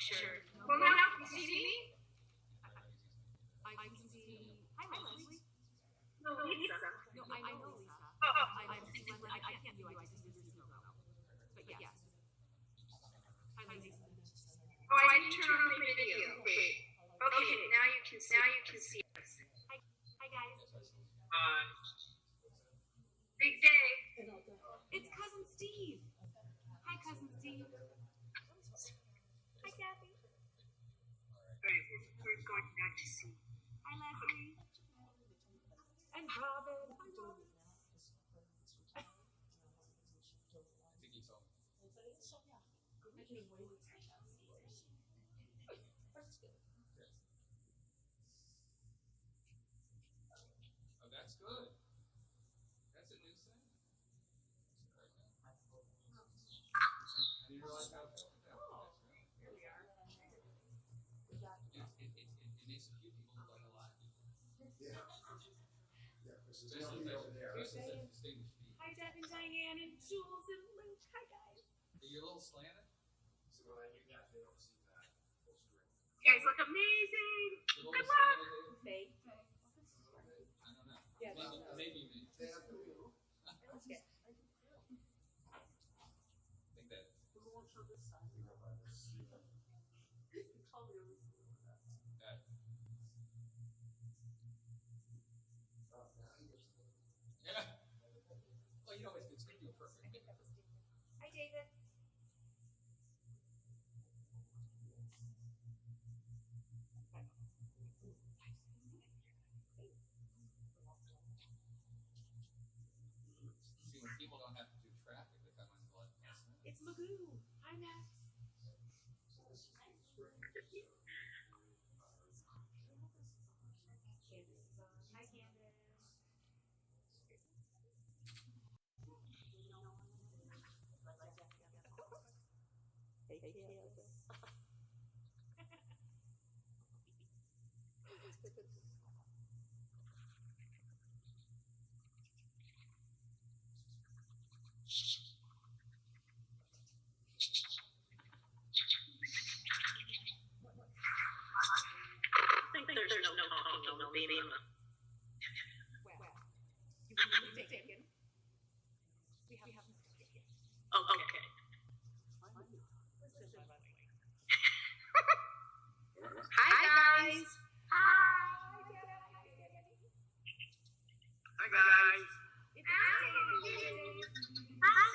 picture. Well, now can you see me? I can see. Hi, Leslie. No, Lisa. No, I know Lisa. I'm seeing Leslie. I can't see you. I just see this logo. But yes. Hi, Lisa. Oh, I didn't turn on my video. Okay. Okay, now you can see us. Hi guys. Big day. It's Cousin Steve. Hi, Cousin Steve. Hi, Kathy. Alright, we're going now to see. Hi, Leslie. And Robin. Hi, Robin. Oh, that's good. That's a new thing. I didn't realize how. Oh, here we are. It makes a few people look like a lot. Yeah. Especially if distinguished feet. Hi, Deb and Diane and Jules and Luke. Hi, guys. Are you a little slanted? So when you got there, see that full string. You guys look amazing. A little Good luck. slanted? Faye. I don't know. Yeah, maybe me. They have to be. Let's get. I think that. That. Yeah. Well, you know, it's going to be perfect. Hi, David. See, when people don't have to do traffic, they come on blood. It's Magoo. Hi, Max. Candace is on. Hi, Candace. Hey, Candace. I think there's no talking on the beam. Well, you were mistaken. We have mistaken. Oh, okay. Hi, guys. Hi. Hi, guys. It's David. Hi,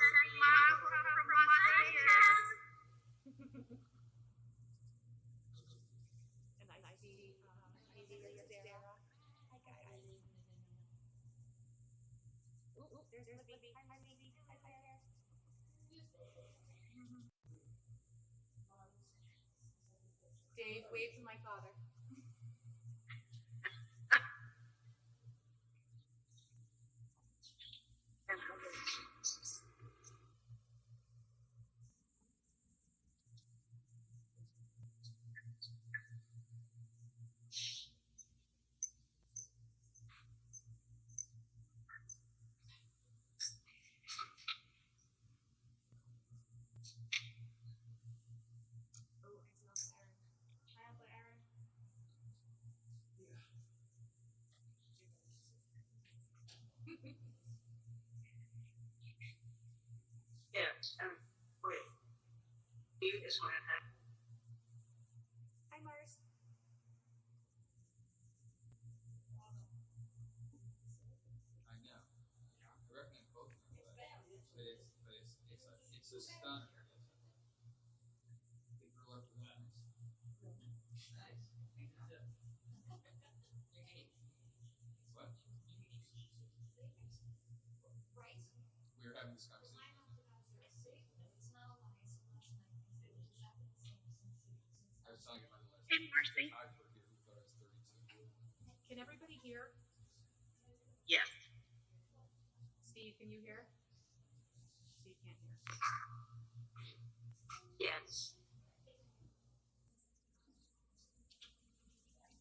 from Las Vegas. And I see Sarah. Hi, guys. Ooh, there's Libby. Hi, Libby. Hi, Sarah. Dave, wave to my father. Oh, I smell Aaron. Hi, Uncle Aaron. Yeah. Yeah. Wait. You just want to. Hi, Mars. I know. I recommend both of them, but it's a stunner. They grew up with nice. Nice. What? We were having this conversation. I was telling you about the last Hey, Marcy. photographer here who thought I was 32. Can everybody hear? Yes. Steve, can you hear? Steve can't hear. Yes.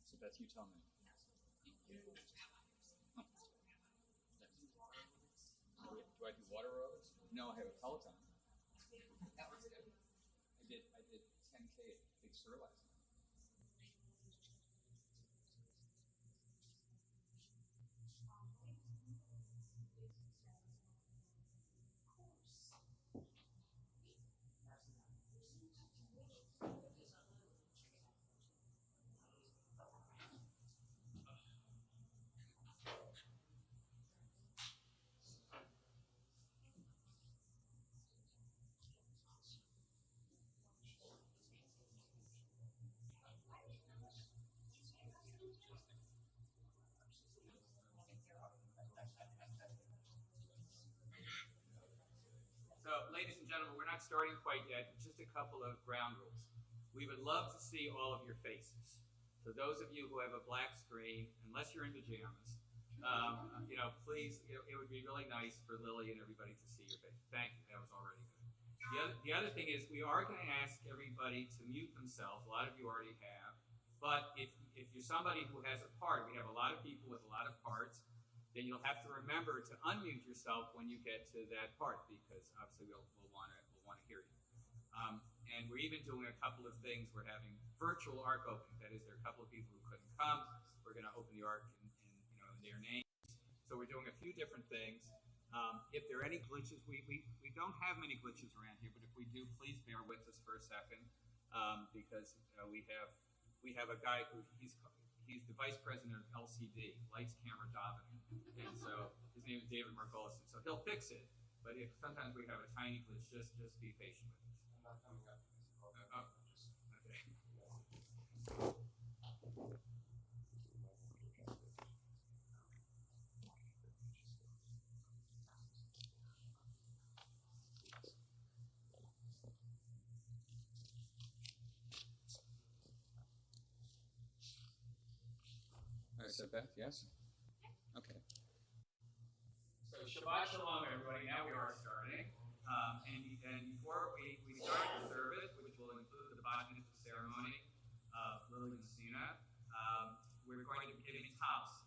So Beth, you tell me. Do I do water aerobics? No, I have a Peloton. That was good. I did 10K at Big sterilizing. So, ladies and gentlemen, we're not starting quite yet. Just a couple of ground rules. We would love to see all of your faces. So those of you who have a black screen, unless you're in pajamas, please, it would be really nice for Lily and everybody to see your face. Thank you. That was already good. The other thing is we are going to ask everybody to mute themselves. A lot of you already have. But if you're somebody who has a part, we have a lot of people with a lot of parts, then you'll have to remember to unmute yourself when you get to that part, because obviously we'll want to hear you. And we're even doing a couple of things. We're having virtual ark opening. That is, there are a couple of people who couldn't come. We're going to open the ark in their names. So we're doing a few different things. If there are any glitches, we don't have many glitches around here, but if we do, please bear with us for a second, because we have a guy who he's the vice president of LCD, Lights, Camera, Dobbin, and so his name is David Margolis, and so he'll fix it. But if sometimes we have a tiny glitch, just be patient with us. I'm not coming up. Okay. All right, so Beth, yes? Okay. So Shabbat Shalom, everybody. Now we are starting. And before we start the service, which will include the bat mitzvah ceremony of Lily and Messina, we're going to be giving talents.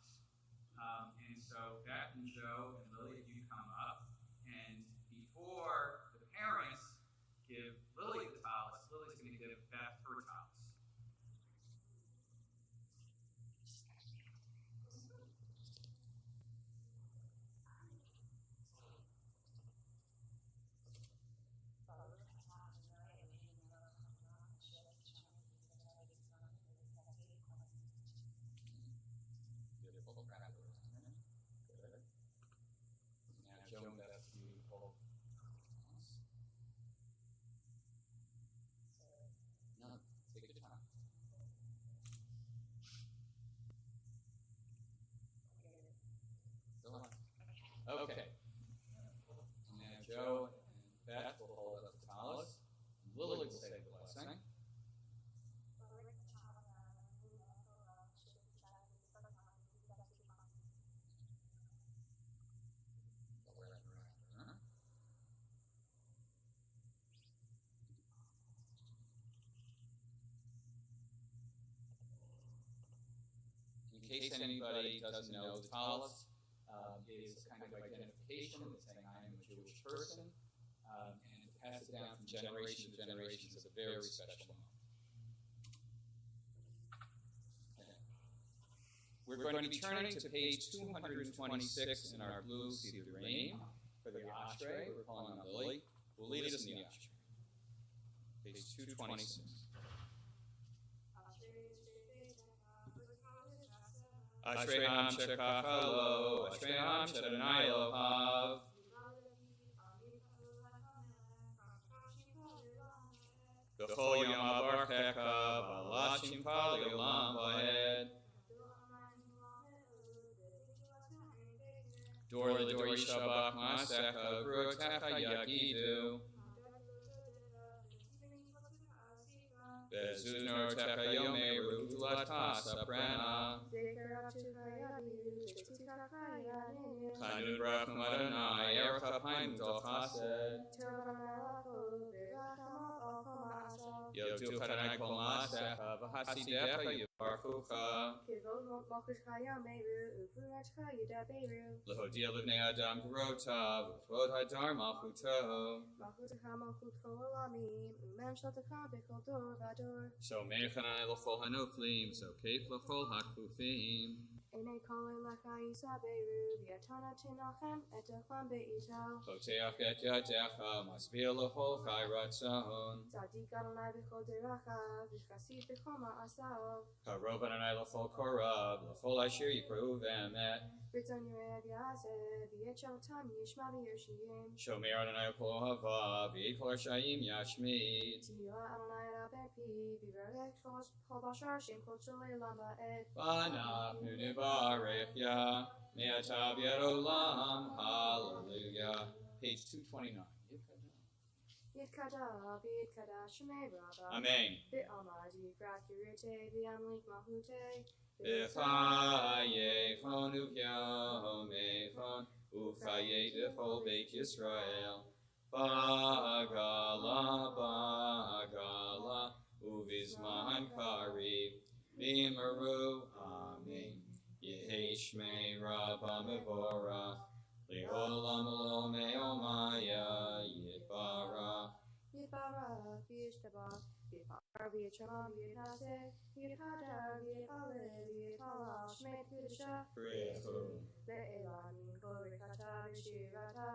And so Beth and Joe and Lily, if you come up, and before the parents give Lily the talents, Lily's going to give Beth her talents. Now, Joe, that's beautiful. No, take your time. Okay. Now, Joe and Beth will hold up the tallis. Lily will say the blessing. In case anybody doesn't know, the tallis is a kind of identification. It's saying I am a Jewish person, and it passes down from generation to generation. It's a very special moment. Okay. We're going to be turning to page 226 in our blue seated reign for the ashrei. We're calling on Lily, who will lead us in the ashrei. Page 226. Ashrei-ham shekachalo, Ashrei-ham shadonai Elohav. B'chol yom avarkecha, v'alashim kal yolam va'ed. Dor l'dor yishabach ma'asecha, v'rotecha yagidu. Be'zuz techa yomeru, u'latkas aprena. Chanu brachum Adonai, erecha painu dol chased. Yotu Adonai kol ma'asecha, v'hasidecha yivarchucha. Mokushkaya Meru, Upurachkaya Beru. Lahodia livne Adam Garota, Vod Hadar Malchuto. Mahutaha Mahutko Alami, Umam Shataka Bikodor Vador. So Mechanai Lachol Hanuflim, so Kaif Lachol Hakufim. Ene Kolin Lakai Saberu, Viatana Tinachem, Etacham Beito. Loteach et Yadecha, Masvil Lachol Chairatzon. Zadik Adonai Bichoderacha, Vishkasi Bichoma Asao. Karovan and I Lachol Korab, Lachol Ashir Yipru Vemet. Britan Yurev Yase, Vietchotam Yishma Yoshim. Shomer Adonai Kol Hava, V'Kol Shayim Yashmit. Tila Adonai Rabepi, Viverek Kobashar Shem Kochole Lama Ed. Bana Munivarech Ya, Me'atav Yerolam, Hallelujah. Page 229. Yitkada, Vitkada, Sheme Rabba. Amen. Bi'amadi, Grakirite, Bi'amlik Mahute. B'chaye chonu yomechon, uchaye d'chol Beit Yisrael. Ba'agala, ba'agala, uvizman karib. B'imaru, amen. Yehi shmei Rabba mevorach. Le'olam lo me'omaya yitbarach. Yitbarach, Yishtabach. Yitbar, Yitchama, Yitase. Yitkada, Yitale, Yitala, Shmet Kudisha. Prechu. Le'elamin, Korikata, Vishirata.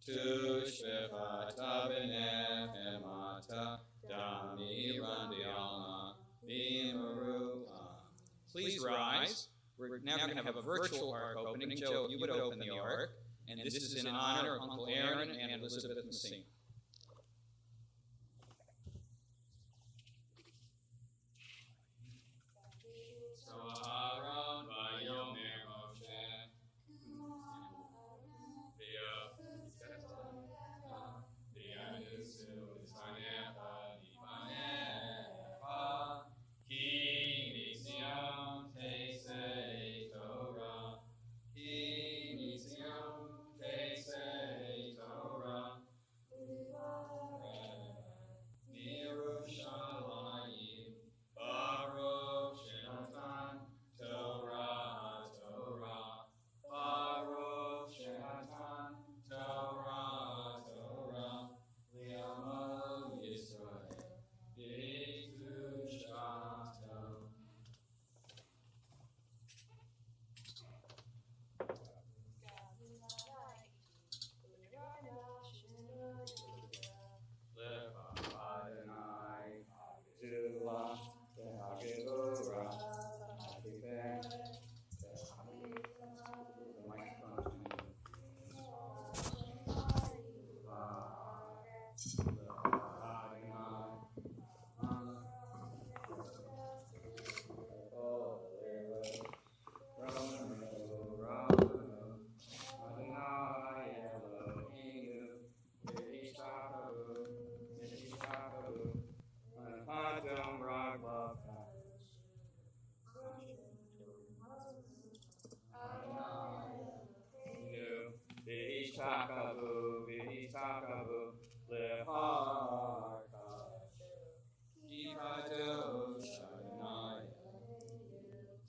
Tushvechata b'nechemata, Dami randi alma, B'imaru. Please rise. We're now going to have a virtual ark opening. Joe, if you would open the ark. And this is in honor of Uncle Aaron and Elizabeth Messina. So Aaron Vayomer Moshe,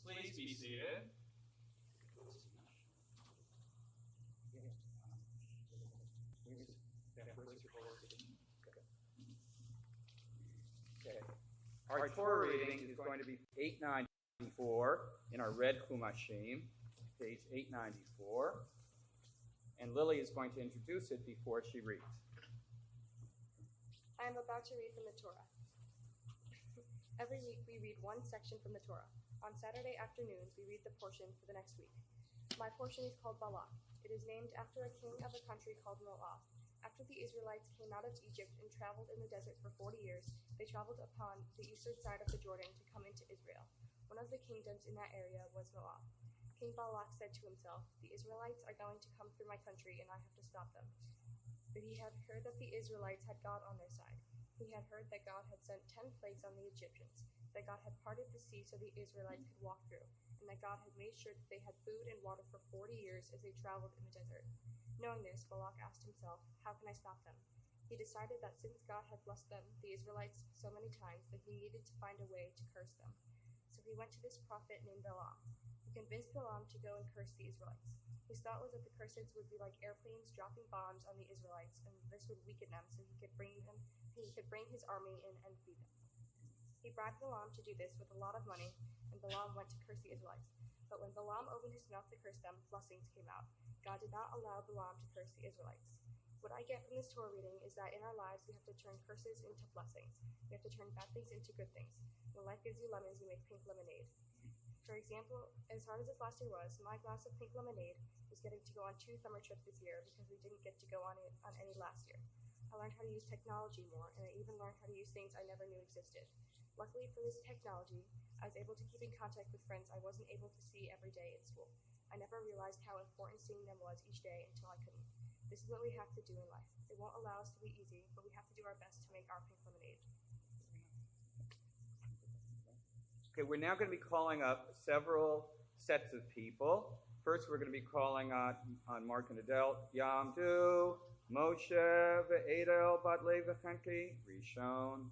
Please be seated. Okay. Our Torah reading is going to be 894 in our red Chumashim, page 894. And Lily is going to introduce it before she reads. I am about to read from the Torah. Every week we read one section from the Torah. On Saturday afternoons we read the portion for the next week. My portion is called Balak. It is named after a king of a country called Moab. After the Israelites came out of Egypt and traveled in the desert for 40 years, they traveled upon the eastern side of the Jordan to come into Israel. One of the kingdoms in that area was Moab. King Balak said to himself, "The Israelites are going to come through my country and I have to stop them." But he had heard that the Israelites had God on their side. He had heard that God had sent 10 plagues on the Egyptians, that God had parted the sea so the Israelites could walk through, and that God had made sure that they had food and water for 40 years as they traveled in the desert. Knowing this, Balak asked himself, "How can I stop them?" He decided that since God had blessed them, the Israelites, so many times, that he needed to find a way to curse them. So he went to this prophet named Balaam. He convinced Balaam to go and curse the Israelites. His thought was that the curses would be like airplanes dropping bombs on the Israelites, and this would weaken them so he could bring his army in and feed them. He bribed Balaam to do this with a lot of money, and Balaam went to curse the Israelites. But when Balaam opened his mouth to curse them, blessings came out. God did not allow Balaam to curse the Israelites. What I get from this Torah reading is that in our lives we have to turn curses into blessings. We have to turn bad things into good things. When life gives you lemons, you make pink lemonade. For example, as hard as this last year was, my glass of pink lemonade was getting to go on 2 summer trips this year because we didn't get to go on any last year. I learned how to use technology more, and I even learned how to use things I never knew existed. Luckily for this technology, I was able to keep in contact with friends I wasn't able to see every day in school. I never realized how important seeing them was each day until I couldn't. This is what we have to do in life. It won't allow us to be easy, but we have to do our best to make our pink lemonade. Okay, we're now going to be calling up several sets of people. First, we're going to be calling on Mark and Adele, Yamdu, Moshe, Ve'edel, Bat Levi, Frankl, Rishon.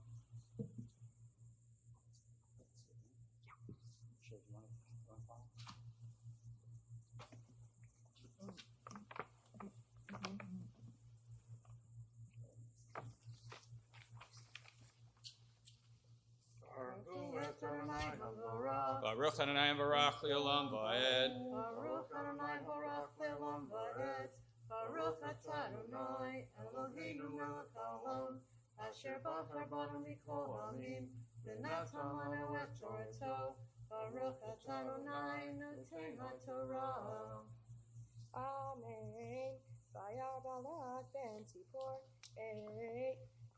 Baruch Adonai Barach Le'olam Va'ed. Baruch Adonai Barach Le'olam Va'ed. Baruch Atah Adonai Eloheinu melech haolam asher bachar banu mikol ha'amim v'natan lanu et Torato. Baruch Atah Adonai noten ha'Torah. Amen. Vayar Balak ben Tzipor,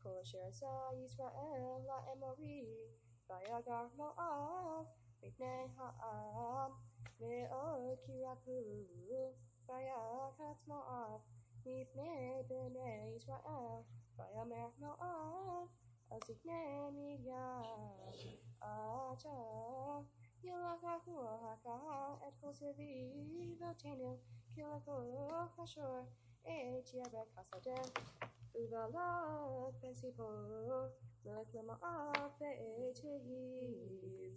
Kol asher asa Yisrael la'emori, Vayagar Moav, Mipnei ha'am, Me'od kirapu, Vayakatz Moav, Mipnei b'nei Yisrael, Vayamer Moav, Al ziknei Midyam, Ata, Yilakachu haka, Et kol sevivotenu, Kilakol Hashor, Et Yabek Hasadeh, Uvalok Ben Sipor, Melech Lemoav Ve'etehiv.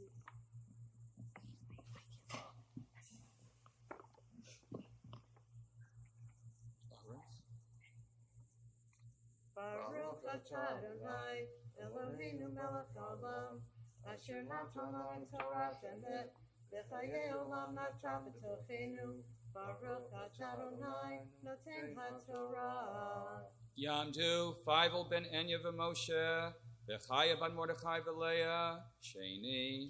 Baruch Atah Adonai Eloheinu melech haolam asher natan lanu Torah temet v'chayei olam natan b'tochenu. Baruch Atah Adonai noten ha'Torah. Yamdu, Feivel ben Enya v'Moshe, V'chaya ben Mordechai v'Leah, Sheni.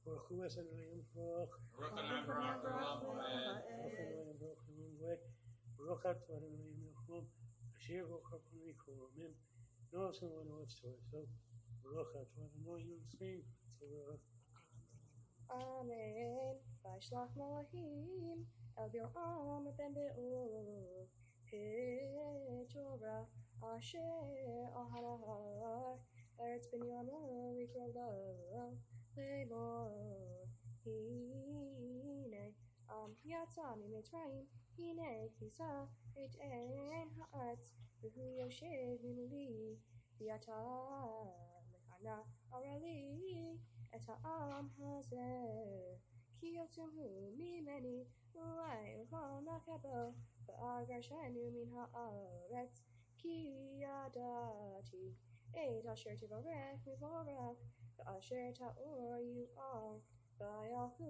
Baruch Adonai Baruch. Baruch Adonai Baruch Le'olam Va'ed. Baruch Atah Adonai Melech asher bachar banu mikol ha'amim v'natan lanu et Torato. Baruch Atah Adonai noten ha'Torah. Amen. Vaishlach Malachim El Bil'am Ben Be'or Petorah Asher Al Harahar Eretz Binyamin Rikrolo Lemor Hine Yatsa Mitzrayim Hine Kisa Et En Ha'aretz V'hu Yoshev Mimuli V'yata Mechana Arali Et ha'am hazeh, ki yotzimhu mimeni, u'ay uchol nakabo, v'agarshenu min ha'aretz, ki yadati, et asher tivarech mivorach, v'asher ta'or yu'ar, v'ayalchu,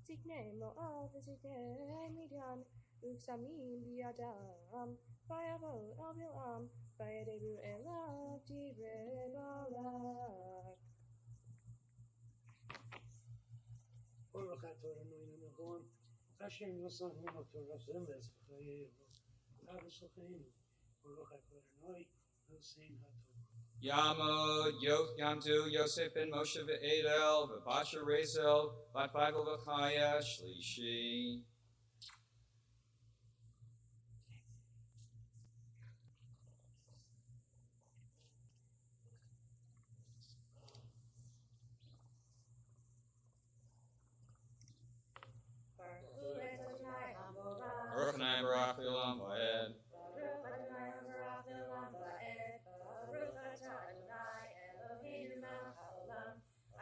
ziknei mo'av v'ziknei midyan, u'ksamim biyadam, v'yavo el bil'am, v'yadebu elav divrei balak. Torah noin nechon. Asher nosan hu Torah zemes b'chayei lo. Avos l'cheinu. Baruch atah Adonai nosein haTorah. Yamod, Yamdu, Yosef ben Moshe ve'Edel, ve'Basha Rezel, bat Feivel v'Chaya, Shlishi. Baruch Hanai Barach V'Olam Va'ed.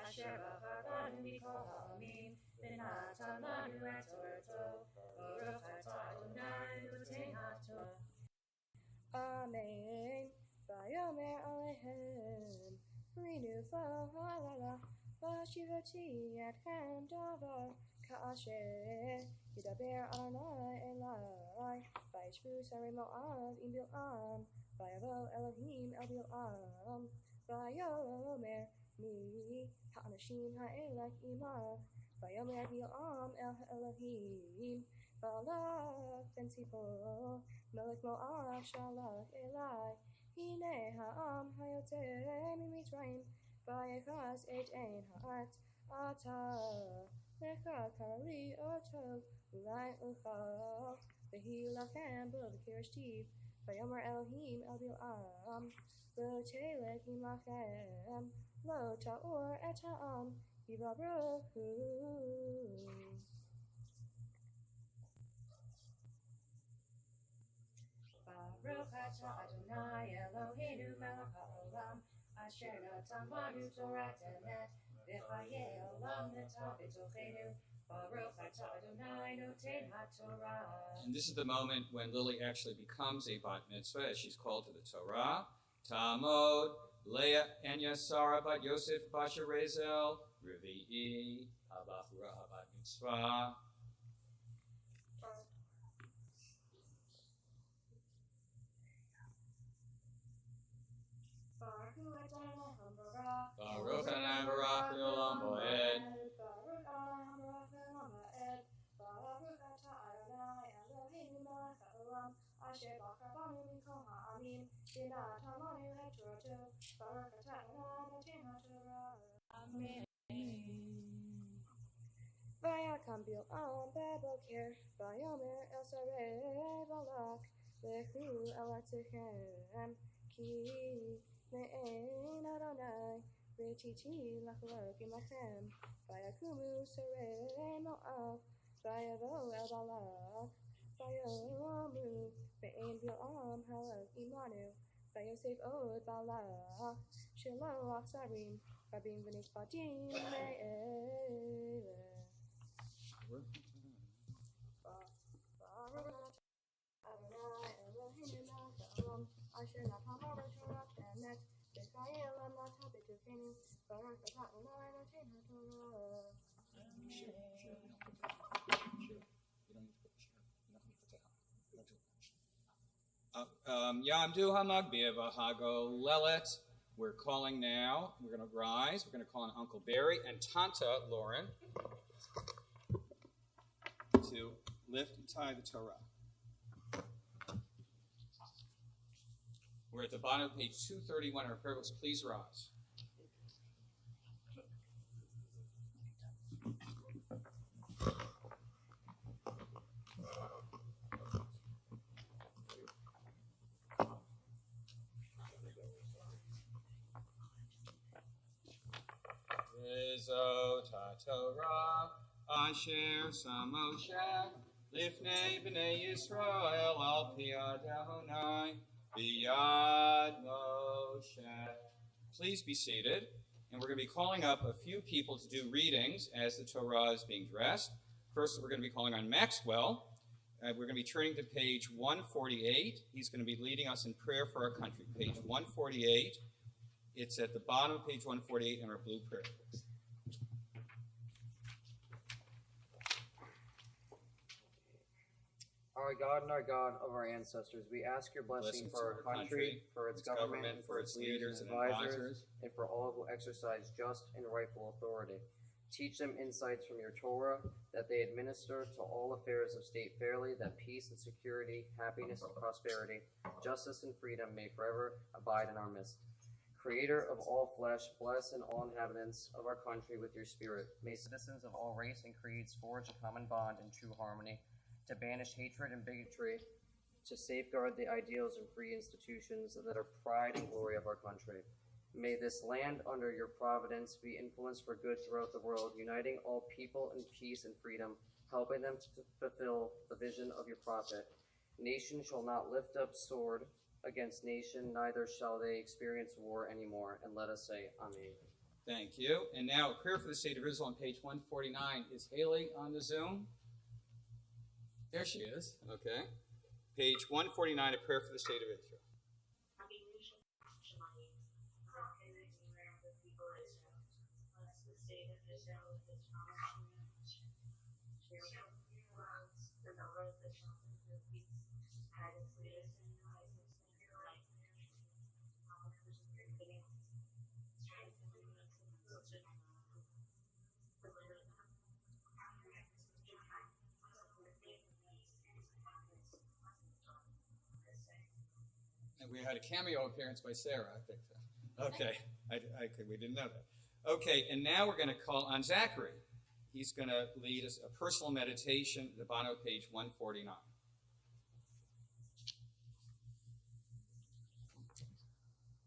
Asher b'charbanu mikol ha'amim, v'natan lanu et Torato, Baruch atah Adonai noten ha'Torah. Amen. Vayomer Alehem. Rinu Fahalala. Vashivati Atchem Davar. Ka'asher. Yidaber Adonai Elai. Vayishvu Sarei Mo'av Im Bil'am. Vayavo Elohim El Bil'am. Vayomer Mi Ha'anashim Ha'elek Imah. Vayomer Bil'am El Elohim. Balak Ben Tzipor. Melech Mo'av Shalach Elai. Hine Ha'am Hayoteh Mimitzrayim. Vayechas Et Ein Ha'at. Ata Lecha Karali Oto. Ulai Uchal. Vehi Lachem B'Kirishtiv. Vayomer Elohim El Bil'am. Lo Telech Imachem. Lo Ta'or Et Ha'am. Yivaruchu. Baruch atah Adonai Eloheinu melech ha'olam, asher natan lanu Torah emet, v'chayei olam natan b'tochenu. Baruch atah Adonai noten ha'Torah. And this is the moment when Lily actually becomes a bat mitzvah as she's called to the Torah. Tamod, Leah Enya Sarah bat Yosef Basha Rezel, Revi'i, Abachura bat mitzvah. Baruch Hanai Barach V'Olam Va'ed. Baruch Adonai Barach V'Olam Va'ed. Baruch atah Adonai Eloheinu melech ha'olam, asher b'charbanu mikol ha'amim, v'natan lanu et Torato. Baruch atah Adonai noten ha'Torah. Amen. Vayakam Bil'am be'boker, vayomer el sarei Balak, lechu el atzichem, ki me'ein Adonai, v'titi lachlok imachem. Vayakumu sarei Mo'av, vayavo el Balak, vayomu ve'ein Bil'am halak imanu, vayosef od Balak, shelo achsarim, rabim v'nikvadim me'eleh. Adonai Eloheinu melech ha'olam, asher natan lanu Torah emet, v'chayei olam natan b'tochenu. Baruch atah Adonai noten ha'Torah. Yamdu Hamagbiya V'Hago Lelet. We're calling now. We're going to rise. We're going to call on Uncle Barry and Tanta Lauren to lift and tie the Torah. We're at the bottom of page 231 of our prayer books. Please rise. Rizot HaTorah Asher Samoshe Lifnei B'nei Yisrael Al Pi Adonai B'Yad Moshe. Please be seated, and we're going to be calling up a few people to do readings as the Torah is being dressed. First, we're going to be calling on Maxwell. We're going to be turning to page 148. He's going to be leading us in prayer for our country. Page 148. It's at the bottom of page 148 in our blue prayer book. Our God and our God of our ancestors, we ask your blessing for our country, for its government, for its leaders and advisors, and for all who exercise just and rightful authority. Teach them insights from your Torah, that they administer to all affairs of state fairly, that peace and security, happiness and prosperity, justice and freedom may forever abide in our midst. Creator of all flesh, bless and all inhabitants of our country with your spirit. May citizens of all race and creeds forge a common bond in true harmony, to banish hatred and bigotry, to safeguard the ideals and free institutions that are pride and glory of our country. May this land under your providence be influenced for good throughout the world, uniting all people in peace and freedom, helping them to fulfill the vision of your prophet. Nation shall not lift up sword against nation, neither shall they experience war anymore. And let us say, Amen. Thank you. And now, a prayer for the state of Israel on page 149. Is Haley on the Zoom? There she is. Okay. Page 149, a prayer for the state of Israel. And we had a cameo appearance by Sarah, I think. Okay, we didn't know that. Okay, and now we're going to call on Zachary. He's going to lead us a personal meditation, the Bono, page 149.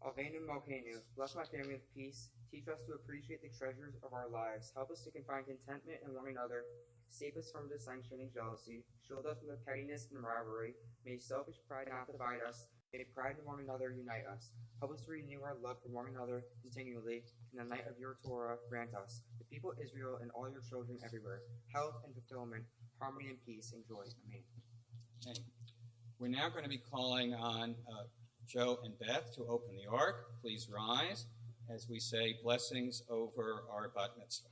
Avenu Malkeinu, bless my family with peace. Teach us to appreciate the treasures of our lives. Help us to find contentment in one another. Save us from dissension and jealousy. Shield us from the pettiness and rivalry. May selfish pride not divide us. May pride in one another unite us. Help us to renew our love for one another continually. In the night of your Torah, grant us, the people of Israel and all your children everywhere, health and fulfillment, harmony and peace and joy. Amen. Okay. We're now going to be calling on Joe and Beth to open the ark. Please rise as we say blessings over our bat mitzvah.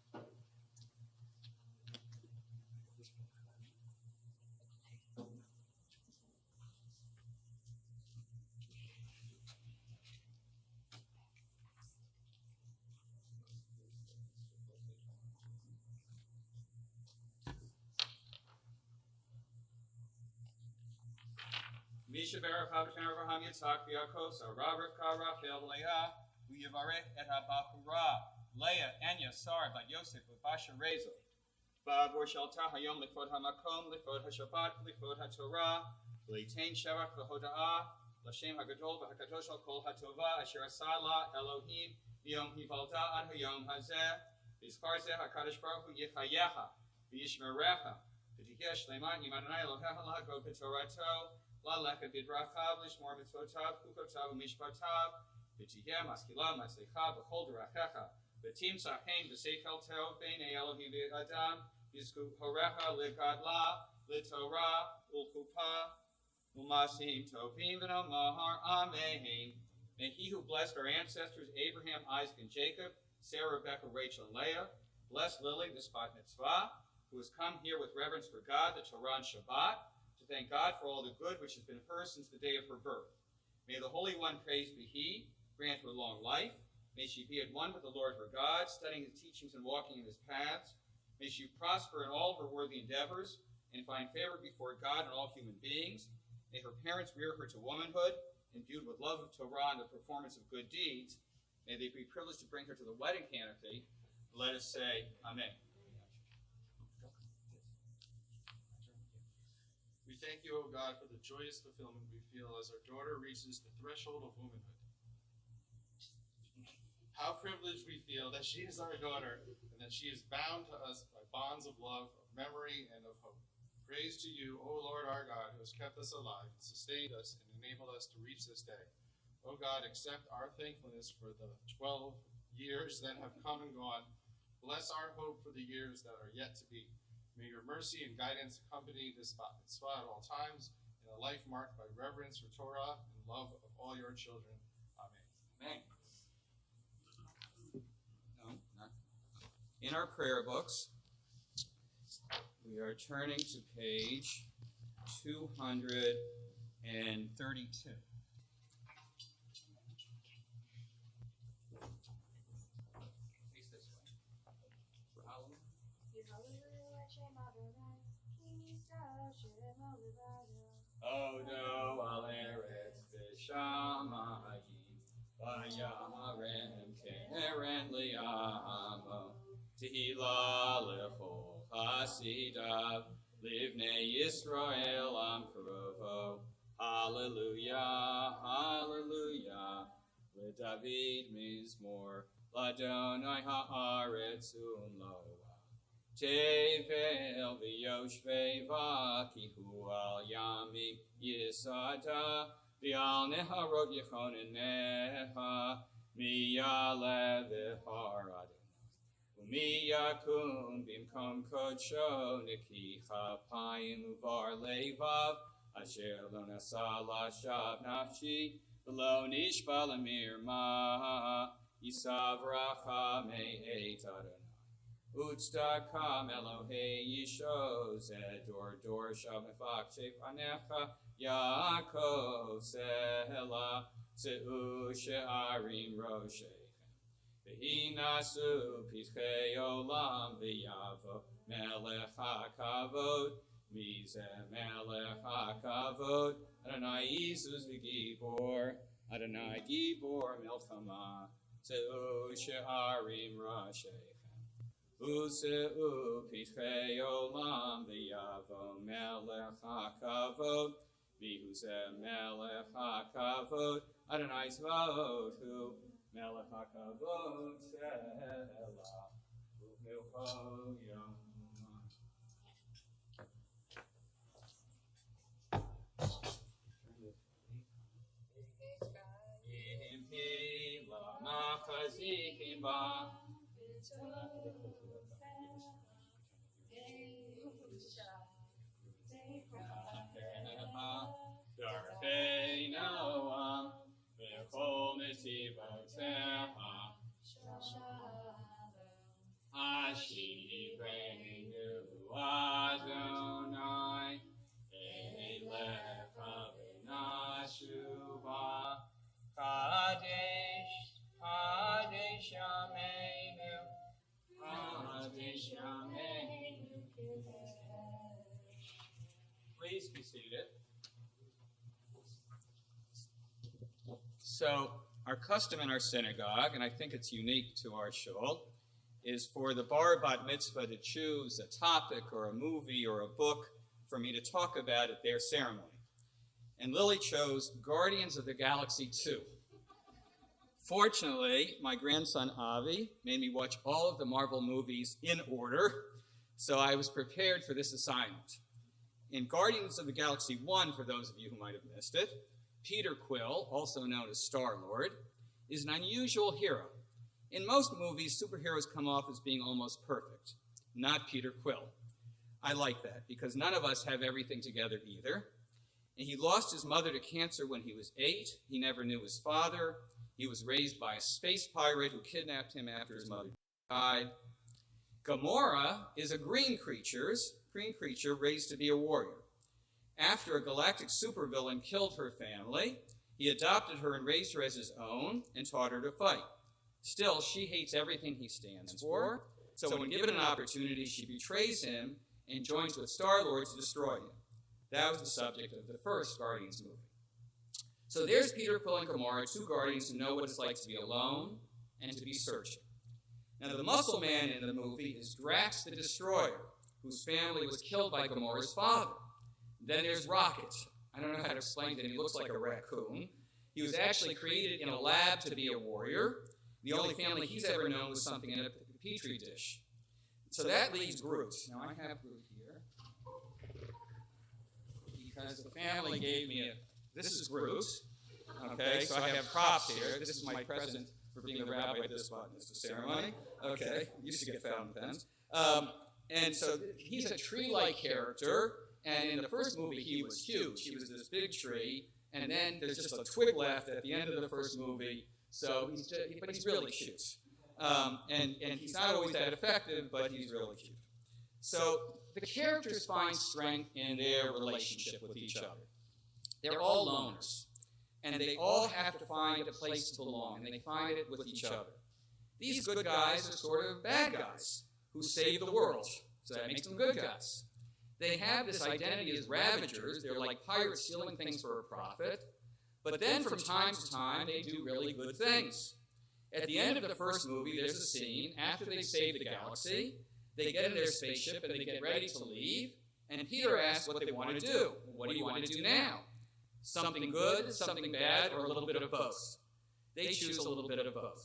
Misha Baruch Avraham Abraham Yitzhak Yaakov Sarah Rivka Rachel Leah Uyavarech et Habachura Leah Enya Sar Bat Yosef Basha Rezel Ba'avor Shalta Hayom Lifod Hamakom Lifod HaShabbat Lifod HaTorah Leitain Shavach L'Hoda'ah L'Shem HaGadol VaHaKadosh Kol HaTova Asher Asala Elohim Yom Hivalda Ad Hayom Hazeh Vizkar Zeh HaKadosh Baruch Hu Yichayecha V'Yishmerecha V'Tiheh Shleiman Yim Adonai Elohecha L'Hagod B'Torato La'lecha B'Drachav L'Shmor Mitzvotav Chukotav U'Mishpatav V'Tiheh Maskila Matzlecha B'Chol D'Rachecha V'Timtzah Hein V'Seichel Tov B'nei Elohim V'Adam V'Zku Horecha L'Gadla L'Torah U'Chuppah U'Masim Tovim V'Nomahar Amen. May he who blessed our ancestors Abraham, Isaac, and Jacob, Sarah, Rebecca, Rachel, and Leah, bless Lily, the bat mitzvah, who has come here with reverence for God, the Torah and Shabbat, to thank God for all the good which has been hers since the day of her birth. May the Holy One, praised be He, grant her long life. May she be at one with the Lord her God, studying His teachings and walking in His paths. May she prosper in all her worthy endeavors and find favor before God and all human beings. May her parents rear her to womanhood, imbued with love of Torah and the performance of good deeds. May they be privileged to bring her to the wedding canopy. Let us say, Amen. We thank you, O God, for the joyous fulfillment we feel as our daughter reaches the threshold of womanhood. How privileged we feel that she is our daughter and that she is bound to us by bonds of love, of memory, and of hope. Praise to you, O Lord our God, who has kept us alive and sustained us and enabled us to reach this day. O God, accept our thankfulness for the 12 years that have come and gone. Bless our hope for the years that are yet to be. May your mercy and guidance accompany this bat mitzvah at all times, in a life marked by reverence for Torah and love of all your children. Amen. Amen. No, not. In our prayer books, we are turning to page 232. Face this way. For Hallowed. Odo al eretz v'shamayim v'yarem keren li'amo tehila lechol hasidav livnei Yisrael am karovo. Hallelujah, hallelujah. LeDavid mizmor, Ladonai haaretz umloa. Tevel v'yoshvei v'kihu al yamim yisada v'al neharot yechoneneha miyale v'har Adonai u'miyakum bimkom kodsho nekicha payim uvar levav asher lo nasa lashav nafshi v'lo nishba l'mirma yisav racha me'et Adonai Utstakam Elohei Yisho Zedor Shamefak Shefanecha Yaakov Sela Seu She'arim Roshechem V'hinasu Pichei Olam V'yavo Melech HaKavod Mize Melech HaKavod Adonai Isus V'Gibor Adonai Gibor Melchama Seu She'arim Roshechem Useu pichei olam v'yavo melech hakavod v'huzeh melech hakavod Adonai tzvaot hu melech hakavod selah u'milcho yom. Yimpi lama chazikim ba Darkei Noam, V'chol Netivoteha, Hashivenu Adonai, Elecha v'nashuva, Kaddish, Kaddish Yameinu, Kaddish Yameinu. Please be seated. So, our custom in our synagogue, and I think it's unique to our shul, is for the bar bat mitzvah to choose a topic or a movie or a book for me to talk about at their ceremony. And Lily chose Guardians of the Galaxy 2. Fortunately, my grandson Avi made me watch all of the Marvel movies in order, so I was prepared for this assignment. In Guardians of the Galaxy 1, for those of you who might have missed it, Peter Quill, also known as Star-Lord, is an unusual hero. In most movies, superheroes come off as being almost perfect. Not Peter Quill. I like that, because none of us have everything together either. And he lost his mother to cancer when he was 8. He never knew his father. He was raised by a space pirate who kidnapped him after his mother died. Gamora is a green creature raised to be a warrior. After a galactic supervillain killed her family, he adopted her and raised her as his own and taught her to fight. Still, she hates everything he stands for, so when given an opportunity, she betrays him and joins with Star-Lord to destroy him. That was the subject of the first Guardians movie. So there's Peter, Quill, and Gamora, two Guardians who know what it's like to be alone and to be searching. Now, the muscle man in the movie is Drax the Destroyer, whose family was killed by Gamora's father. Then there's Rocket. I don't know how to explain it. He looks like a raccoon. He was actually created in a lab to be a warrior. The only family he's ever known was something in a petri dish. So that leaves Groot. Now, I have Groot here because the family gave me this is Groot. Okay, so I have props here. This is my present for being the rabbi at this ceremony. Okay, used to get fountain pens. And so he's a tree-like character. And in the first movie, he was huge. He was this big tree. And then there's just a twig left at the end of the first movie. So but he's really cute. And he's not always that effective, but he's really cute. So the characters find strength in their relationship with each other. They're all loners. And they all have to find a place to belong. And they find it with each other. These good guys are sort of bad guys who save the world. So that makes them good guys. They have this identity as ravagers. They're like pirates stealing things for a profit. But then from time to time, they do really good things. At the end of the first movie, there's a scene, after they've saved the galaxy, they get in their spaceship and they get ready to leave, and Peter asks what they want to do. What do you want to do now? Something good, something bad, or a little bit of both? They choose a little bit of both.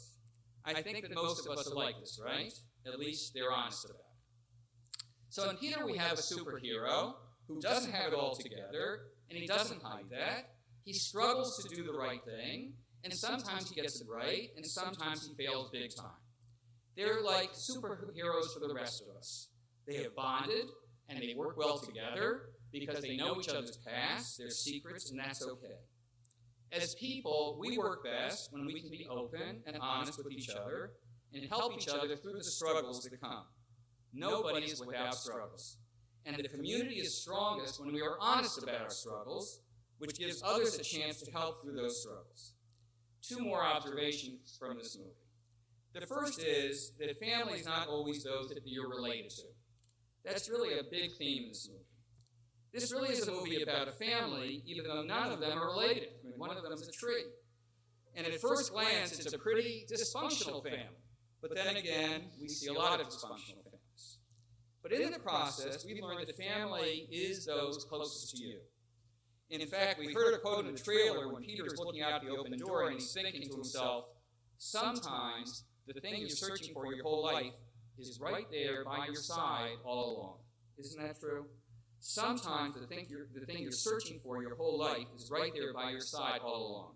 I think that most of us are like this, right? At least they're honest about it. So in Peter, we have a superhero who doesn't have it all together, and he doesn't hide that. He struggles to do the right thing, and sometimes he gets it right, and sometimes he fails big time. They're like superheroes for the rest of us. They have bonded, and they work well together because they know each other's past, their secrets, and that's okay. As people, we work best when we can be open and honest with each other and help each other through the struggles that come. Nobody is without struggles. And the community is strongest when we are honest about our struggles, which gives others a chance to help through those struggles. Two more observations from this movie. The first is that family is not always those that you're related to. That's really a big theme in this movie. This really is a movie about a family, even though none of them are related. I mean, one of them is a tree. And at first glance, it's a pretty dysfunctional family. But then again, we see a lot of dysfunctional families. But in the process, we've learned that family is those closest to you. In fact, we heard a quote in the trailer when Peter is looking out the open door and he's thinking to himself, sometimes the thing you're searching for your whole life is right there by your side all along. Isn't that true? Sometimes the thing you're searching for your whole life is right there by your side all along.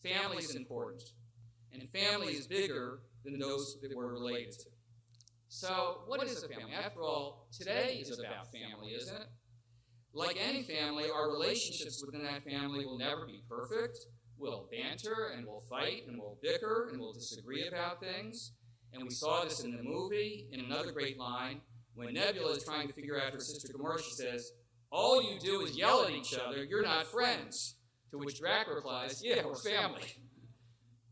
Family is important. And family is bigger than those that we're related to. So, what is a family? After all, today is about family, isn't it? Like any family, our relationships within that family will never be perfect. We'll banter, and we'll fight, and we'll bicker, and we'll disagree about things. And we saw this in the movie, in another great line, when Nebula is trying to figure out her sister Gamora, she says, all you do is yell at each other, you're not friends. To which Drac replies, yeah, we're family.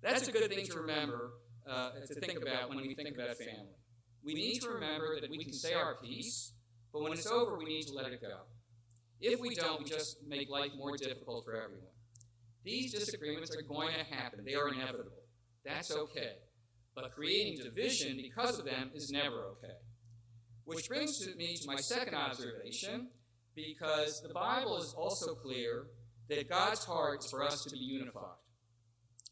That's a good thing to remember, to think about when we think about family. We need to remember that we can say our piece, but when it's over, we need to let it go. If we don't, we just make life more difficult for everyone. These disagreements are going to happen. They are inevitable. That's okay. But creating division because of them is never okay. Which brings me to my second observation, because the Bible is also clear that God's heart is for us to be unified.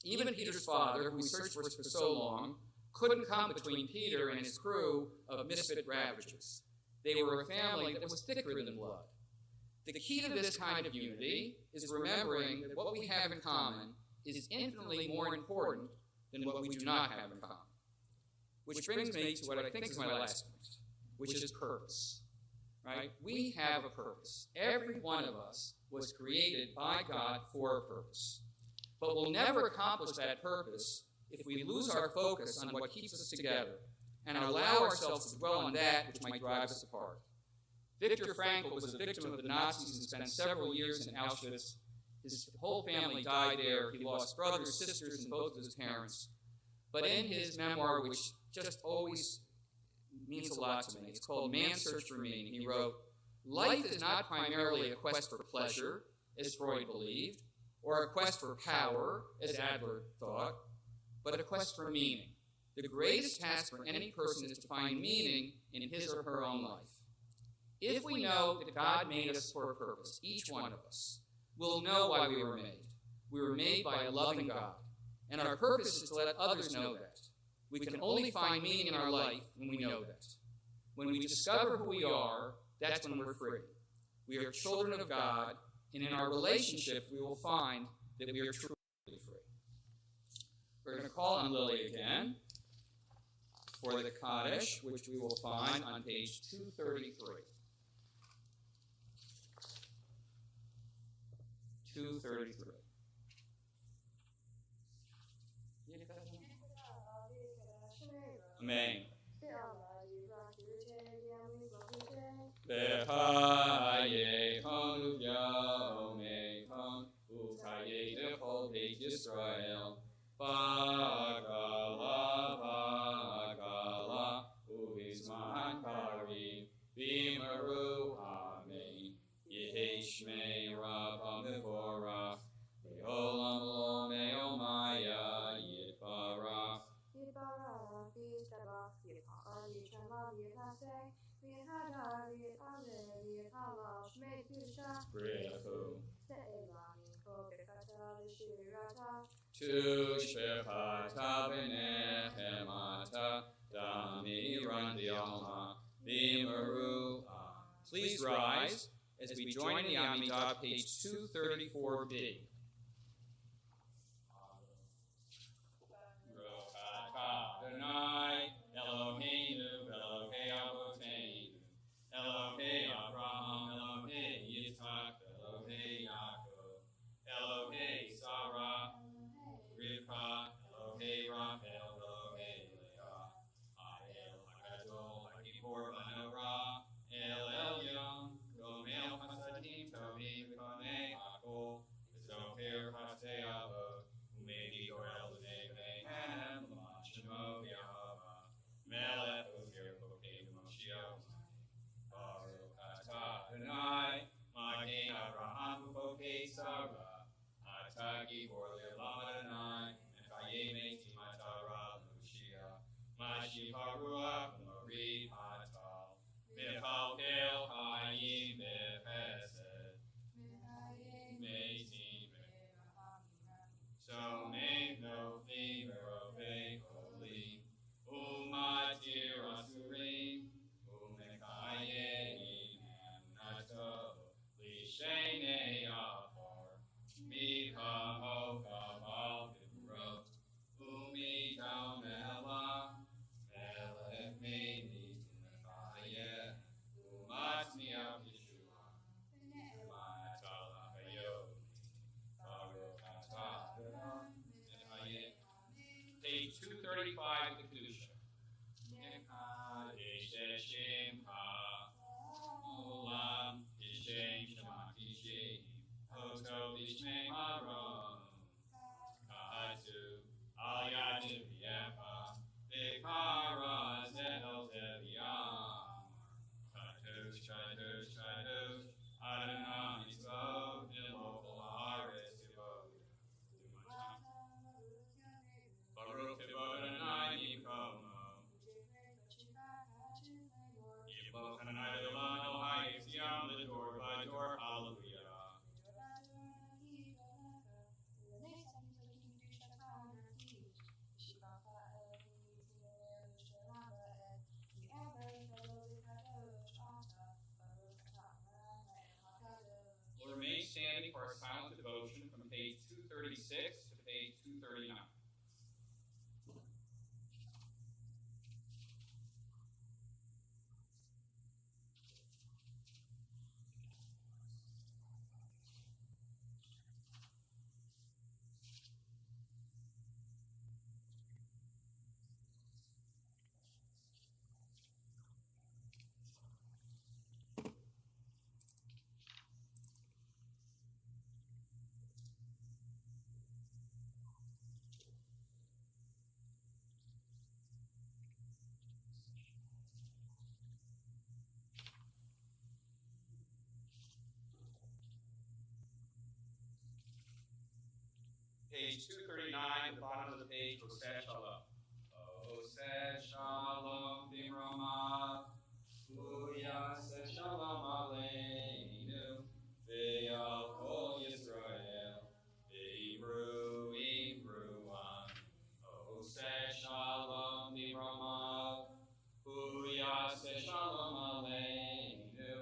Even Peter's father, who we searched for so long, couldn't come between Peter and his crew of misfit ravagers. They were a family that was thicker than blood. The key to this kind of unity is remembering that what we have in common is infinitely more important than what we do not have in common. Which brings me to what I think is my last point, which is purpose. Right? We have a purpose. Every one of us was created by God for a purpose. But we'll never accomplish that purpose if we lose our focus on what keeps us together and allow ourselves to dwell on that which might drive us apart. Viktor Frankl was a victim of the Nazis and spent several years in Auschwitz. His whole family died there. He lost brothers, sisters, and both of his parents. But in his memoir, which just always means a lot to me, it's called Man's Search for Meaning, he wrote, life is not primarily a quest for pleasure, as Freud believed, or a quest for power, as Adler thought, but a quest for meaning. The greatest task for any person is to find meaning in his or her own life. If we know that God made us for a purpose, each one of us, we'll know why we were made. We were made by a loving God, and our purpose is to let others know that. We can only find meaning in our life when we know that. When we discover who we are, that's when we're free. We are children of God, and in our relationship, we will find that we are truly free. We're going to call on Lily again for the Kaddish, which we will find on page 233. 233. Amen. Bechaye honu yomei hon ukaye dechol beit Yisrael Bagala Bagala Uizman Karim Bimaru Amen. Tu shpechata v'nehemata dami randialma v'meru. Please rise as we join the Amidah, page 234b. Adonai, Eloheinu, Elohei Avoteinu, Elohei Abraham, Elohei Yitzhak, Elohei Yaakov, Elohei Sarah, Rivka, Elohei Rachel, Elohei Leah, El HaGadol, HaGibor Banorah, El Elyon, Gomel Hasadim Tovim V'Konei Hakol, Zoher Hasei Avot, Umedi Gorel Nevehem, Shemo Yahava, Melech Ozer Pokeinu Moshiach, Baruch Atah Adonai, Magen Abraham Upokei Sarah, Atah Gibor Le'olam Adonai, Mechayei Metim Atah Ra L'Moshiach, Mashiach HaRuach L'Morid Hatal, Mechalkel Hayim B'Chesed, Metim So make no favor holy, Umatir Asurim, Umekayim Nato, Lishene Yahor, Miha Hokaval Vibro, Umidam Ela, Melech Meini Tunefayeh, Umatni Av Yeshua, Umatala Hayod, Baruch Atah Adonai, page 235 of the Kedusha. Kaddish Hashem Ha'olam, Kishem Shema Kishim, Hoto Bishmei Marom, Kahatu, Al Yadim V'Yefa, V'Kara Zehel Zeviyam, Kadosh, Kadosh, Kadosh, Adonai Mitzvot, V'Lo Haaretz Yivot. Baruch Adonai Nikomo. Yivloch Hanai Olam Elohai Yitziam L'Dor V'Dor. Hallelujah. We'll remain standing for our silent devotion from page 236 to page 239. Page 239, at the bottom of the page, Oseh Shalom. Oseh Shalom B'Romah, Uyaseh Shalom Aleinu, V'Yal Kol Yisrael, V'Imru Imruan. Oseh Shalom B'Romah, Uyaseh Shalom Aleinu,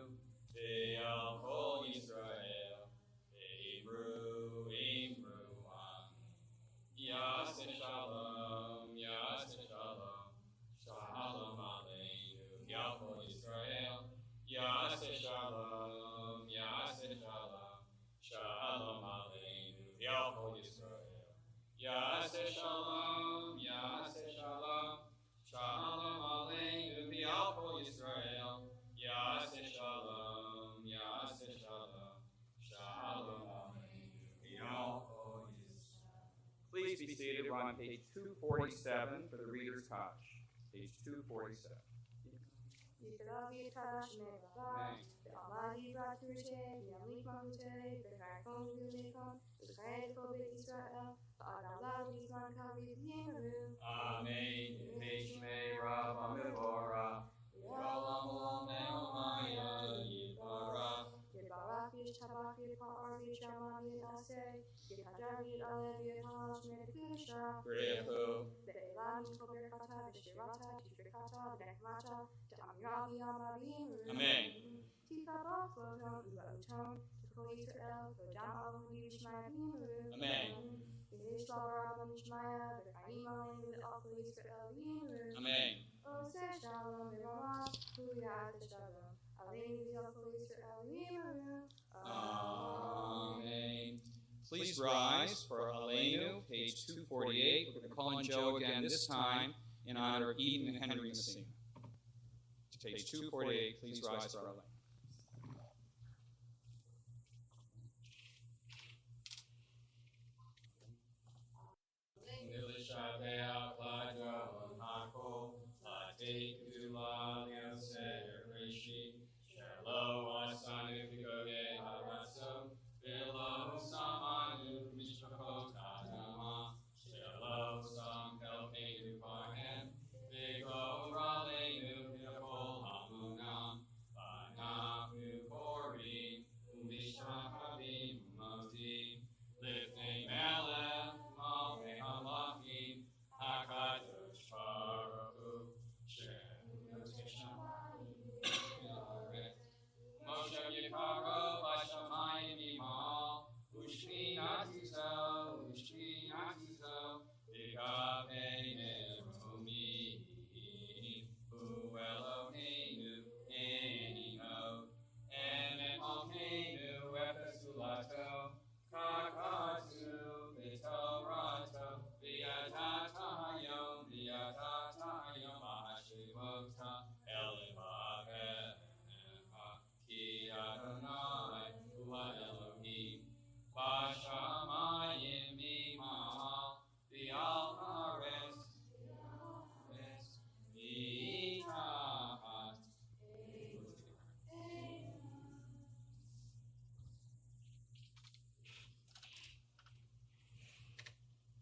V'Yal Kol Yisrael, V'Imru Imruan. Yaseh Shalom, Yaseh Shalom, Shalom Aleinu, V'Yal Kol Yisrael, Yaseh Shalom, Yaseh Shalom, Shalom Aleinu, V'Yal Kol Yisrael, Yaseh Shalom, Yaseh Shalom, Shalom Aleinu, V'Yal Kol Yisrael, Yaseh Shalom, Yaseh Shalom, Shalom Aleinu, V'Yal Kol Yisrael. Please be seated. We're on page 247 for the Reader's Kaddish. Page 247. Amen. Vivora, Yolam Olomeo Maya Yibara, Yitbarach Yishtabach Yitpa'ar Yishama Yitnaseh, Yithajar Yitaleh Yithash Medekudusha, Brehu, Be'elam Yitkoberkata, Beshirata, Tifrikata, Benekmata, Ta'amirav Yamavim, Amen. Tikabach Lodon Ubauton, Tikol Yisrael, Lodam Alon Yishmayim, Amen. Yishbar Alon Yishmaya, Bechaim Alon Alkol Yisrael, Amen. Oseh Shalom B'Rama, Huyaz Shalom, Aleinu Yalkol Yisrael, Amen. Please rise for Aleinu, page 248. We're going to call on Joe again, this time in honor of Eden and Henry Messina. Page 248, please rise for Aleinu.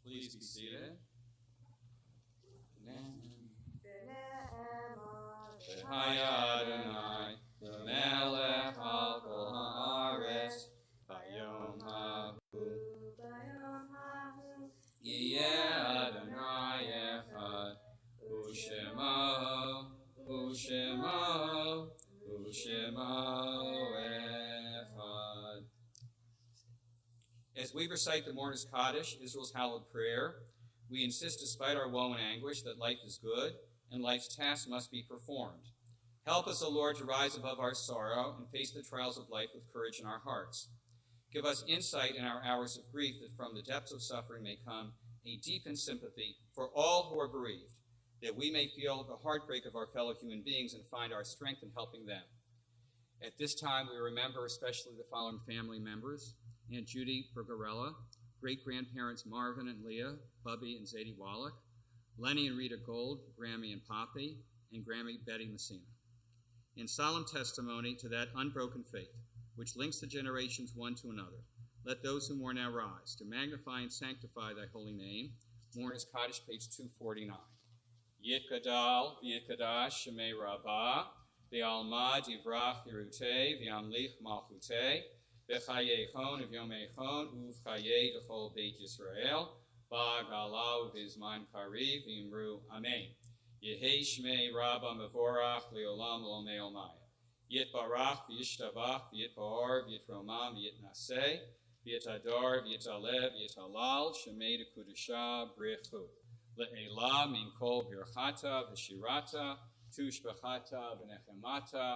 Please be seated. Haya Adonai, Melech al kol haaretz, Bayom hahu, Yeh Adonai echad, Ushemo, Ushemo, Ushemo echad. As we recite the Mourner's Kaddish, Israel's hallowed prayer, we insist, despite our woe and anguish, that life is good and life's tasks must be performed. Help us, O Lord, to rise above our sorrow and face the trials of life with courage in our hearts. Give us insight in our hours of grief, that from the depths of suffering may come a deepened sympathy for all who are bereaved, that we may feel the heartbreak of our fellow human beings and find our strength in helping them. At this time, we remember especially the following family members: Aunt Judy Bergarella, great-grandparents Marvin and Leah, Bubby and Zadie Wallach, Lenny and Rita Gold, Grammy and Poppy, and Grammy Betty Messina. In solemn testimony to that unbroken faith, which links the generations one to another, let those who mourn now rise to magnify and sanctify thy holy name. Mourner's Kaddish, page 249. Yitkadal, v'yitkadash, shemei rabbah, v'alma divrach yirutei, v'amlich malchutei, v'chayechon v'yomechon, uv'chayei d'chol beit Yisrael, ba'galau v'izman kariv, v'imru, amen. Yehei shmei rabba mevorach leolam l'olmei olmaya. Yitbarach v'yishtabach v'yitba'or v'yitromam v'yitnaseh v'yitador v'yitalev v'yitalal shemei d'kudusha brechu. Le'elah min kol birchata v'shirata tushbachata v'nechemata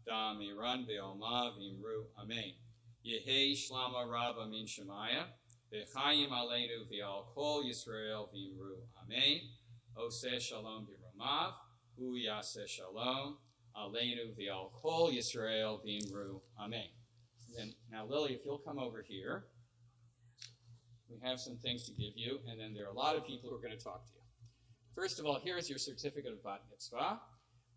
da'amiran v'olma v'imru, amen. Yehei shlama rabba min shemaya v'chayim aleinu v'al kol Yisrael v'imru, amen. Oseh shalom b'romav, hu yaseh shalom, aleinu v'al kol Yisrael v'imru, amen. And now, Lily, if you'll come over here, we have some things to give you, and then there are a lot of people who are going to talk to you. First of all, here is your certificate of bat mitzvah.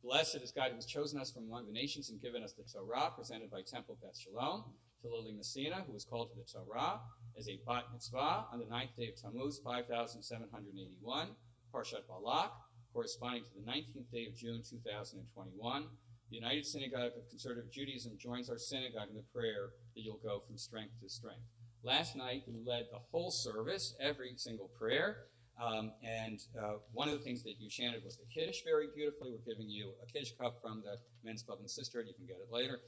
Blessed is God who has chosen us from among the nations and given us the Torah, presented by Temple Beth Shalom, to Lily Messina, who was called to the Torah as a bat mitzvah on the 9th day of Tammuz, 5781, Parshat Balak, corresponding to the 19th day of June 2021. The United Synagogue of Conservative Judaism joins our synagogue in the prayer that you'll go from strength to strength. Last night, we led the whole service, every single prayer. One of the things that you chanted was the Kaddish very beautifully. We're giving you a Kaddish cup from the Men's Club and Sisterhood. You can get it later.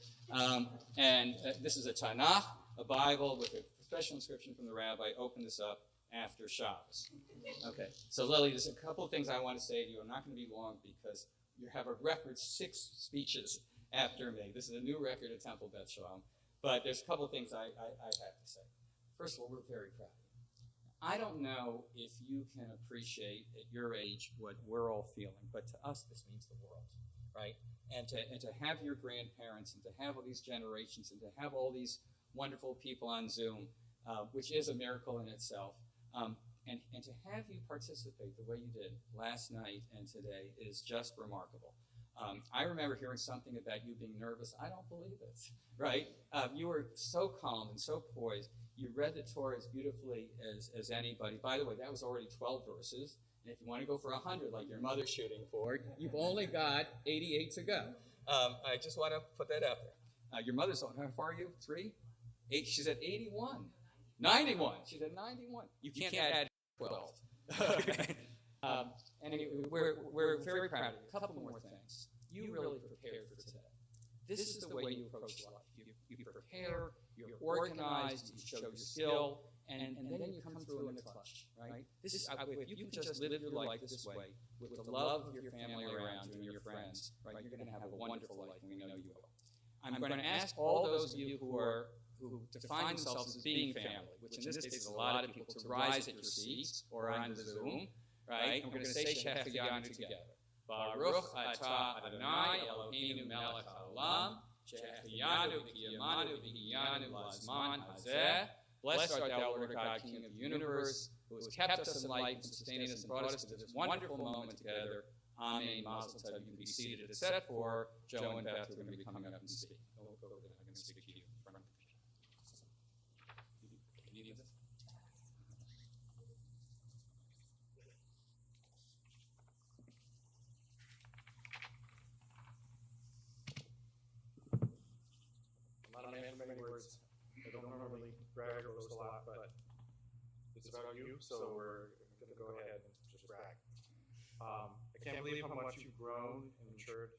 This is a Tanakh, a Bible with a special inscription from the rabbi. Open this up after Shabbos. Okay, so Lily, there's a couple of things I want to say to you. I'm not going to be long because you have a record 6 speeches after me. This is a new record at Temple Beth Shalom. But there's a couple of things I have to say. First of all, we're very proud of you. I don't know if you can appreciate at your age what we're all feeling, but to us this means the world, right? And to have your grandparents and to have all these generations and to have all these wonderful people on Zoom, which is a miracle in itself, and to have you participate the way you did last night and today is just remarkable. I remember hearing something about you being nervous. I don't believe it, right? You were so calm and so poised. You read the Torah as beautifully as anybody. By the way, that was already 12 verses. And if you want to go for 100 like your mother's shooting for, you've only got 88 to go. I just want to put that out there. Your mother's, how far are you? 3? 8? She's at 81. 91. She's at 91. You can't add 12. Okay. Anyway, we're very proud of you. A couple more things. You really prepared for today. This is the way you approach life. You prepare, you're organized, you show your skill, and then you come through in the clutch, right? This is, if you can just live your life this way, with the love of your family around you and your friends, right, you're going to have a wonderful life, and we know you will. I'm going to ask all those of you who define themselves as being family, which in this case is a lot of people, to rise at your seats or on the Zoom, right? And we're going to say Shehecheyanu together. Baruch atah Adonai Eloheinu melech haolam, Shehecheyanu v'kiyamanu v'hiyanu lazman hazeh. Blessed art thou, Lord God, King of the universe, who has kept us in life and sustained us and brought us to this wonderful moment together. Amen. Mazel tov. You can be seated. It's set for Joe and Beth, who are going to be coming up and speak. I'm going to speak to you in front of you. I'm not a man of many words. I don't normally brag or boast a lot, but it's about you, so we're going to go ahead and just brag. I can't believe how much you've grown and matured,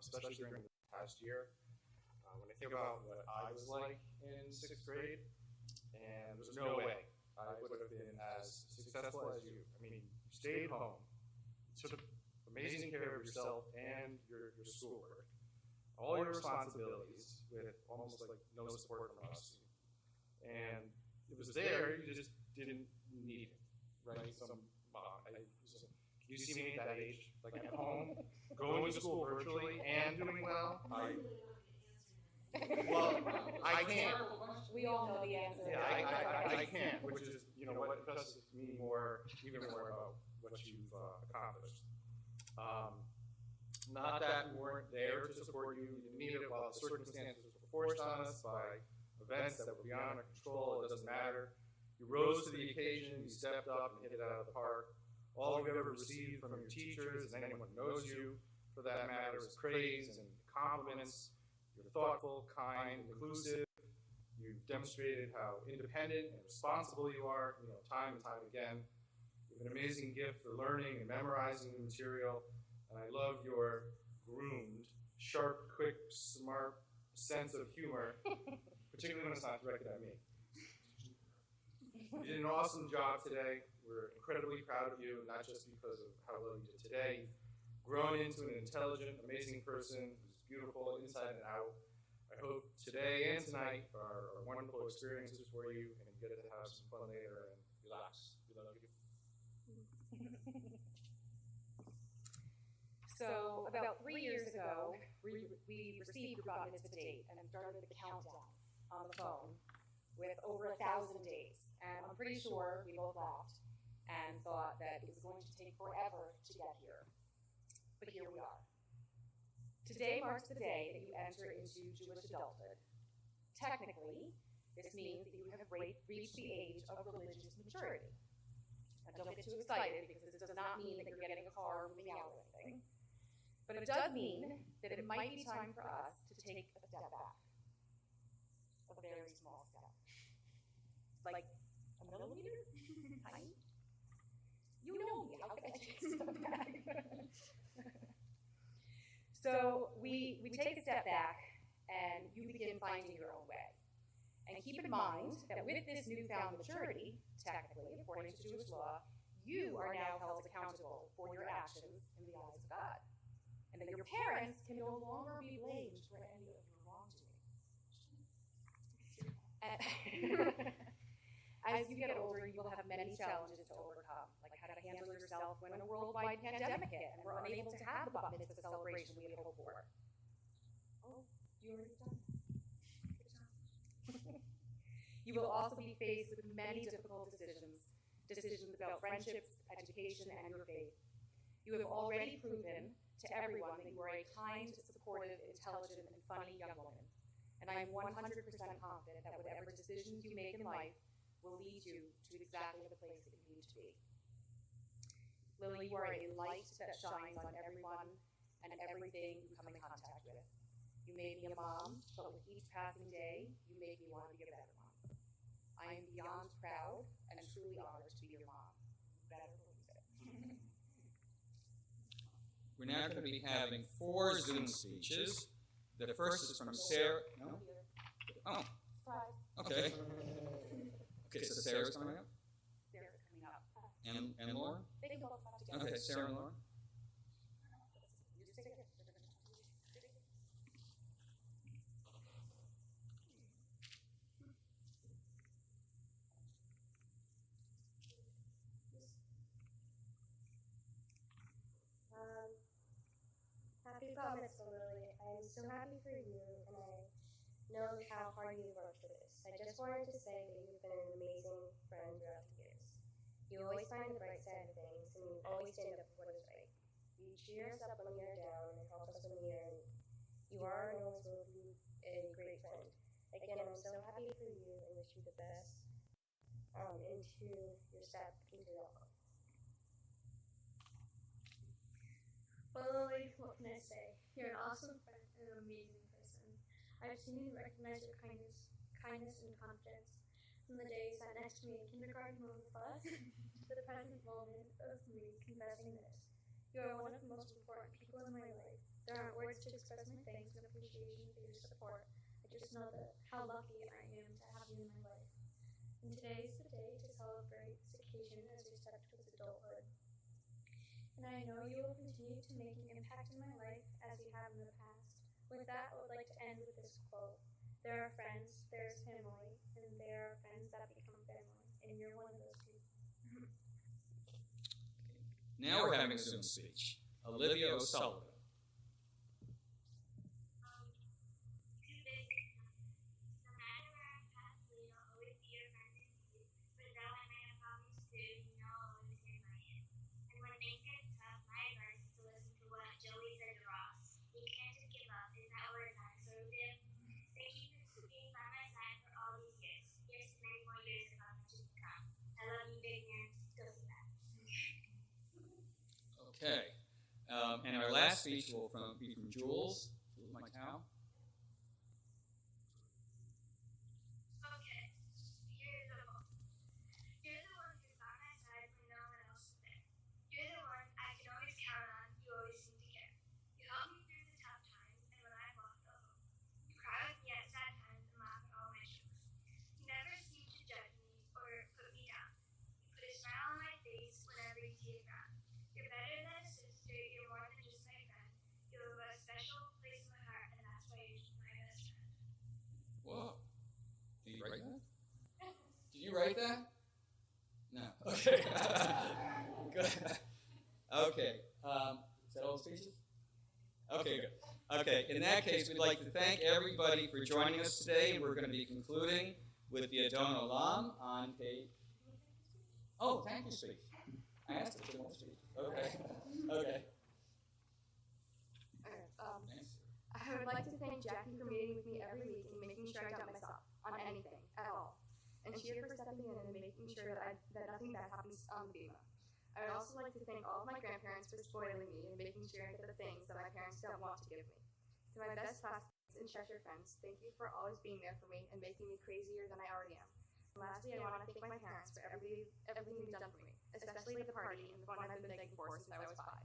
especially during the past year. When I think about what I was like in 6th grade, and there's no way I would have been as successful as you. I mean, you stayed home, took amazing care of yourself and your schoolwork, all your responsibilities with almost like no support from us. And it was there, you just didn't need it, right? You see me at that age, like at home, going to school virtually and doing well. I can't. We all know the answer. Yeah, I can't, which is, what impresses me even more about what you've accomplished. Not that we weren't there to support you. You needed it while the circumstances were forced on us by events that were beyond our control. It doesn't matter. You rose to the occasion. You stepped up and hit it out of the park. All you've ever received from your teachers and anyone who knows you, for that matter, is praise and compliments. You're thoughtful, kind, inclusive. You've demonstrated how independent and responsible you are, time and time again. You have an amazing gift for learning and memorizing the material. And I love your groomed, sharp, quick, smart sense of humor, particularly when it's not directed at me. You did an awesome job today. We're incredibly proud of you, not just because of how well you did today. You've grown into an intelligent, amazing person who's beautiful inside and out. I hope today and tonight are wonderful experiences for you, and you get to have some fun later and relax. We love you. So about 3 years ago, we received your bat mitzvah date and started the countdown on the phone with over 1,000 days. And I'm pretty sure we both laughed and thought that it was going to take forever to get here. But here we are. Today marks the day that you enter into Jewish adulthood. Technically, this means that you have reached the age of religious maturity. And don't get too excited because this does not mean that you're getting a car or moving out or anything. But it does mean that it might be time for us to take a step back. A very small step. Like a millimeter? Tiny? You know me, how can I take a step back? So we take a step back and you begin finding your own way. And keep in mind that with this newfound maturity, technically, according to Jewish law, you are now held accountable for your actions in the eyes of God. And that your parents can no longer be blamed for any of your wrongdoing. As you get older, you will have many challenges to overcome, like how to handle yourself when a worldwide pandemic hit and we're unable to have the bat mitzvah celebration we had hoped for. Oh, you already done that. Good job. You will also be faced with many difficult decisions about friendships, education, and your faith. You have already proven to everyone that you are a kind, supportive, intelligent, and funny young woman. And I am 100% confident that whatever decisions you make in life will lead you to exactly the place that you need to be. Lily, you are a light that shines on everyone and everything you come in contact with. You made me a mom, but with each passing day, you make me want to be a better mom. I am beyond proud and truly honored to be your mom. You better believe it. We're now going to be having 4 Zoom speeches. The first is from Sarah. No? Oh. Okay. Okay, so Sarah's coming up? Sarah's coming up. And Laura? They can both talk together. Okay, Sarah and Laura. You just take it. Happy Bat Mitzvah, Lily. I am so happy for you, and I know how hard you worked for this. I just wanted to say that you've been an amazing friend throughout the years. You always find the bright side of things, and you always stand up for what is right. You cheer us up when we are down and help us when we are in need. You are and always will be a great friend. Again, I'm so happy for you and wish you the best into your step into your life. Well, Lily, what can I say? You're an awesome friend and an amazing person. I've seen you recognize your kindness and confidence from the day you sat next to me in kindergarten on the bus to the present moment of me confessing this. You are one of the most important people in my life. There aren't words to express my thanks and appreciation for your support. I just know that how lucky I am to have you in my life. And today is the day to celebrate this occasion as we step towards adulthood. And I know you will continue to make an impact in my life as you have in the past. With that, I would like to end with this quote. There are friends, there is family, and there are friends that become family. And you're one of those people. Now we're having a Zoom speech. Olivia O'Sullivan. Okay. And our last speech will be from Jules. Jules Micau. Okay, here's the goal. You're the one who's by my side when no one else is there. You're the one I can always count on. You always seem to care. You help me through the tough times and when I walk alone. You cry with me at sad times and laugh at all my jokes. You never seem to judge me or put me down. You put a smile on my face whenever you see a frown. You're better than a sister. You're more than just my friend. You have a special place in my heart, and that's why you're my best friend. Whoa. Did you write that? Did you write that? No. Okay. Good. Okay. Is that all the speeches? Okay, good. Okay, in that case, we'd like to thank everybody for joining us today, and we're going to be concluding with the Adon Olam on page... Oh, thank you, speech. I asked if there was speech. Okay. Okay. I would like to thank Jackie for meeting with me every week and making sure I don't mess up on anything at all. And Cheer for stepping in and making sure that nothing bad happens on the Bima. I would also like to thank all of my grandparents for spoiling me and making sure I get the things that my parents don't want to give me. To my best classmates and Cheshire friends, thank you for always being there for me and making me crazier than I already am. And lastly, I want to thank my parents for everything you've done for me, especially the party and the fun I've been begging for since I was 5.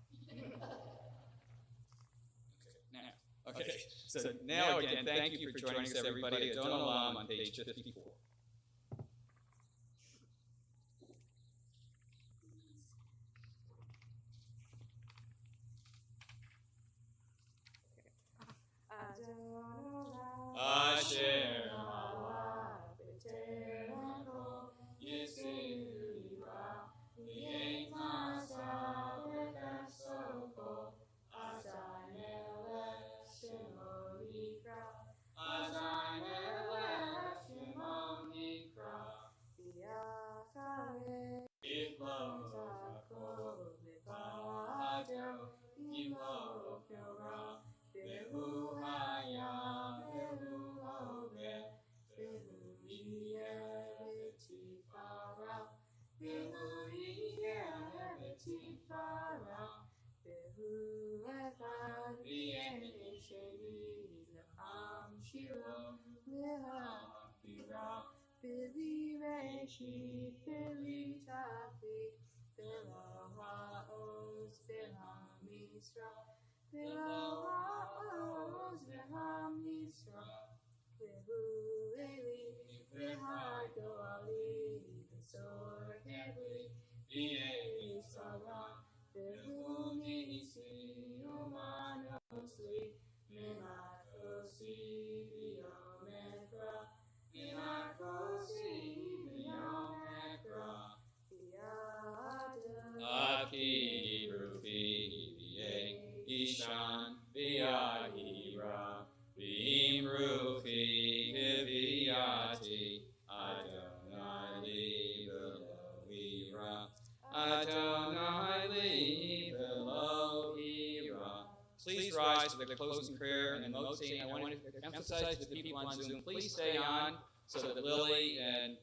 Okay, so now again, thank you for joining us, everybody, at Don't Alarm on page 54. Asher Allah b'terano yisirira v'yemasa v'tasoko azanele shimonikra v'yachare iflo zako v'pado imo kyora Behu hayam, behu obe, behu yevetifara, behu yevetifara, behu echad v'yesheni lecham shiro leham bira, bili reshit, bili tachlit, bela ha'oz, bela misra. Below Oz V'ham Yisra Behu Eli V'hado Ali V'sor Kevli V'yei Tzara Behu Nisi Umanosli Mimakosi V'yom Ekra Mimakosi V'yom Ekra V'yada Aki Rufi V'yei Ishan v'yahira v'imruchi v'yati Adonai li v'lo ira Adonai li v'lo ira. Please rise for the closing prayer and Motzi. I want to emphasize to the people on Zoom, please stay on so that Lily and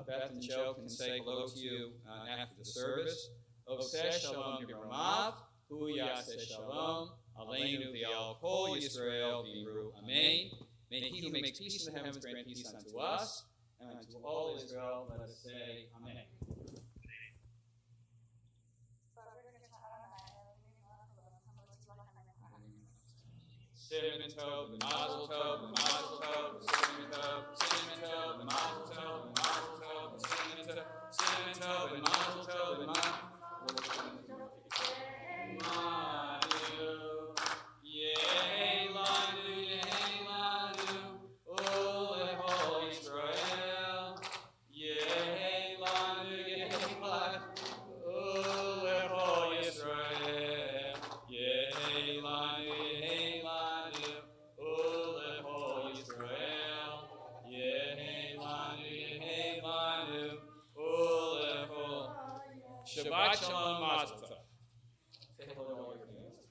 Beth and Joe can say hello to you after the service. Oseh shalom yiramav. Hu yaseh shalom, aleinu v'al kol Yisrael v'imru amen. May he who makes peace in the heavens grant peace unto us, and unto all Israel let us say amen. Cinnamon tov, mazel tov, mazel tov, cinnamon tov, cinnamon tov, mazel tov, mazel tov, cinnamon tov, cinnamon tov, and mazel tov, and mazel tov. Shabbat shalom, mazel tov. Say hello to all your fans.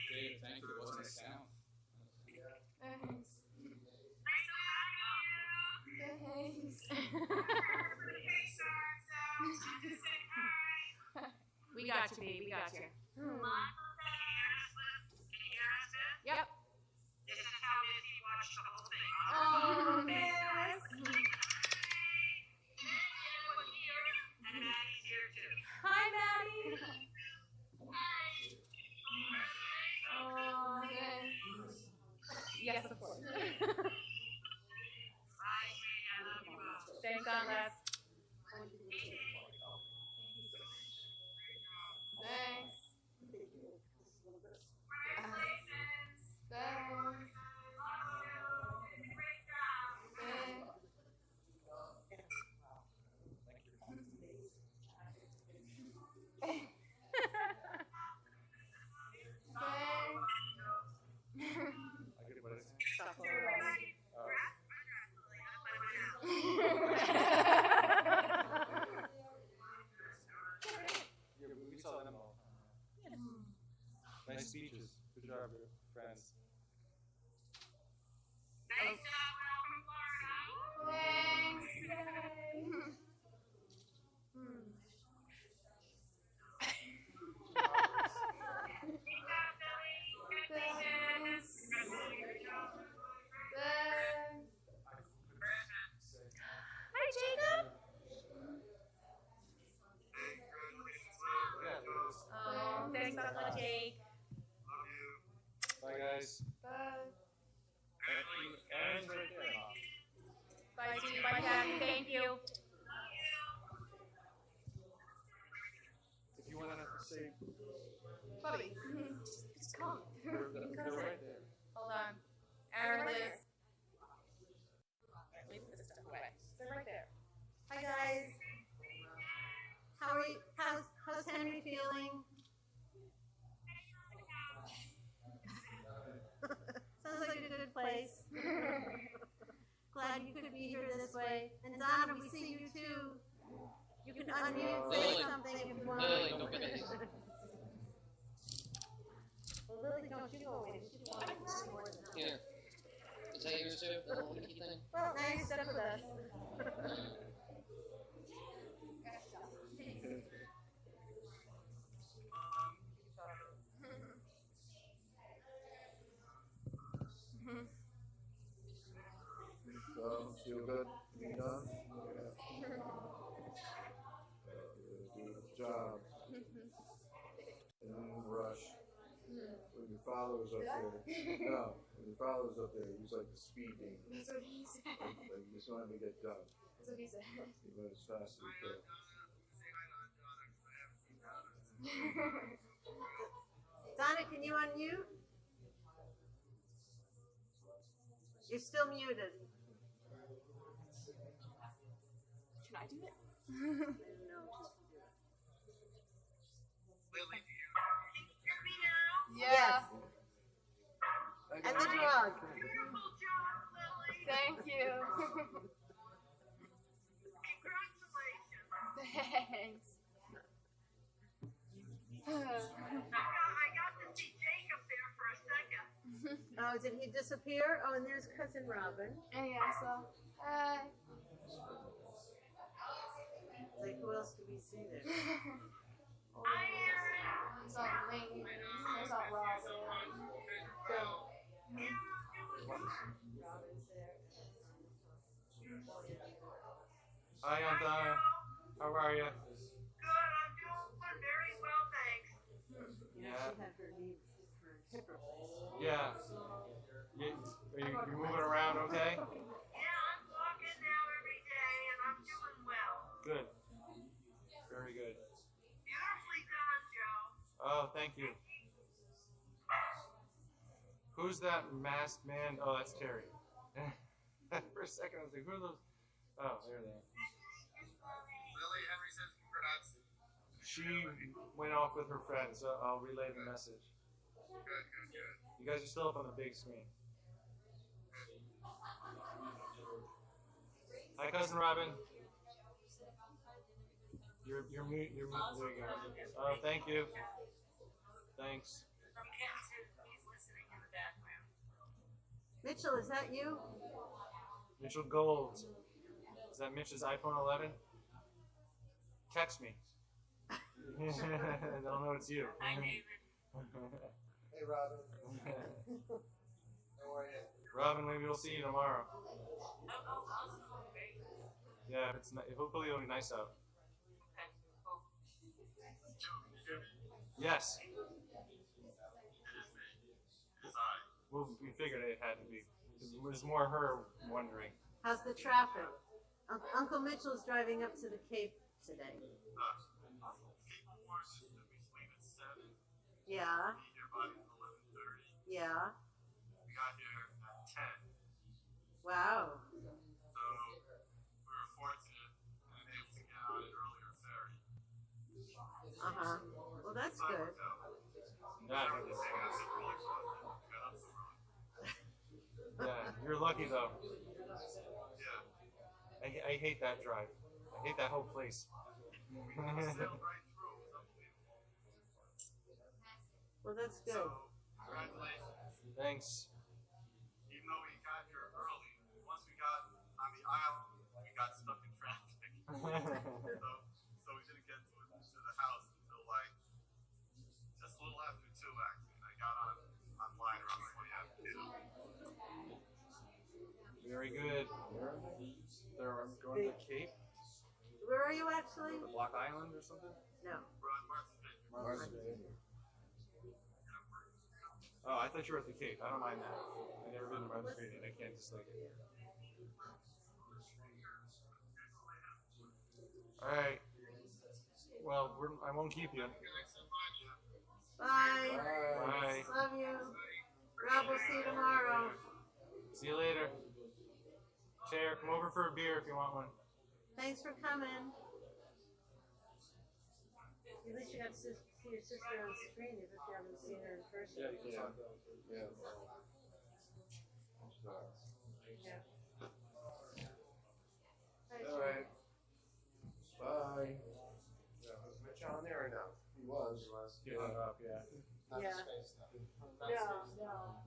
Dave, thank you. It wasn't a sound. We got you, baby. We got you. Yep. This is how Missy watched the whole thing. Oh, yes. And Maddie's here too. Hi, Maddie. Oh, yes, of course. Bye, sweetie. I love you both. Thanks, Aunt Les. Thanks. Congratulations. Thanks. our friends. Nice job, welcome, Florida. Thanks. Hi, Jacob. Oh, thanks a lot, Jake. Bye, guys. Bye. Aaron's right there. Bye, Steve. Bye, Kathy. Thank you. If you want to say, Bobby, just come. they're right there. Hold on. Aaron, Liz. Leave this stuff away. They're right there. Hi guys. How are you? How's Henry feeling? Sounds like a good place. Glad you could be here this way. And Donna, we see you too. You can unmute and say something if you want. Lily, don't get it. Well, Lily, don't you go away. She's more than that. Here. Is that yours too? The little wiki thing? Well, now you're stuck with us. So, feel good? You done? Yeah. Good job. And then rush. When your father was up there, no, when your father was up there, he was like the speed demon. That's what he said. Like, he just wanted to get done. That's what he said. He went as fast as he could. Donna, can you unmute? You're still muted. Should I do it? Lily, do you hear me now? Yes. And the dog. Beautiful job, Lily. Thank you. Congratulations. Thanks. I got to see Jacob there for a second. Oh, did he disappear? Oh, and there's cousin Robin. Yeah, so, Like, who else do we see there? Hi, Aaron. I saw Lane, I saw Robin. Robin's there. Hi, Aunt Donna. How are you? Good, I'm doing very well, thanks. Yeah, she had her knee, her hip replaced. Yeah. You moving around okay? Yeah, I'm walking now every day, and I'm doing well. Good. Very good. Beautifully done, Joe. Oh, thank you. Who's that masked man? Oh, that's Terry. For a second, I was like, who are those? Oh, there they are. Lily, Henry says congrats. She went off with her friends, so I'll relay the message. Good. You guys are still up on the big screen. Hi, cousin Robin. You're mute. There you go. Oh, thank you. Thanks. From Kansas, he's listening in the background. Mitchell, is that you? Mitchell Gold. Is that Mitch's iPhone 11? Text me. They'll know it's you. Hi, David. Hey, Robin. How are you? Robin, maybe we'll see you tomorrow. Oh, awesome. Great. Yeah, it's hopefully it'll be nice out. Okay, cool. Yes. Well, we figured it had to be. It was more her wondering. How's the traffic? Uncle Mitchell's driving up to the Cape today. Yeah. Yeah. We got here at 10. Wow. So we were fortunate and able to get on an earlier ferry. Uh-huh. Well, that's good. Yeah, you're lucky though. Yeah. I hate that drive. I hate that whole place. Well, that's good. Congratulations. Thanks. Even though we got here early, once we got on the island, we got stuck in traffic. so we didn't get to the house until like just a little after 2 actually. I got online around 20 after 2. Very good. They're going to the Cape? Where are you actually? The Block Island or something? No. We're on Martha's Vineyard. Oh, I thought you were at the Cape. I don't mind that. I've never been to Martha's Vineyard. I can't dislike it. Alright. Well, I won't keep you. Bye. Bye. Love you. Rob, we'll see you tomorrow. See you later. Chair, come over for a beer if you want one. Thanks for coming. At least you got to see your sister on screen if you haven't seen her in person. Yeah, you can talk. Yeah. I'm sorry. Yeah. All right. Bye. Yeah, was Mitch on there or no? He was. He was. He hung up, yeah. Not yeah. Space, no. No.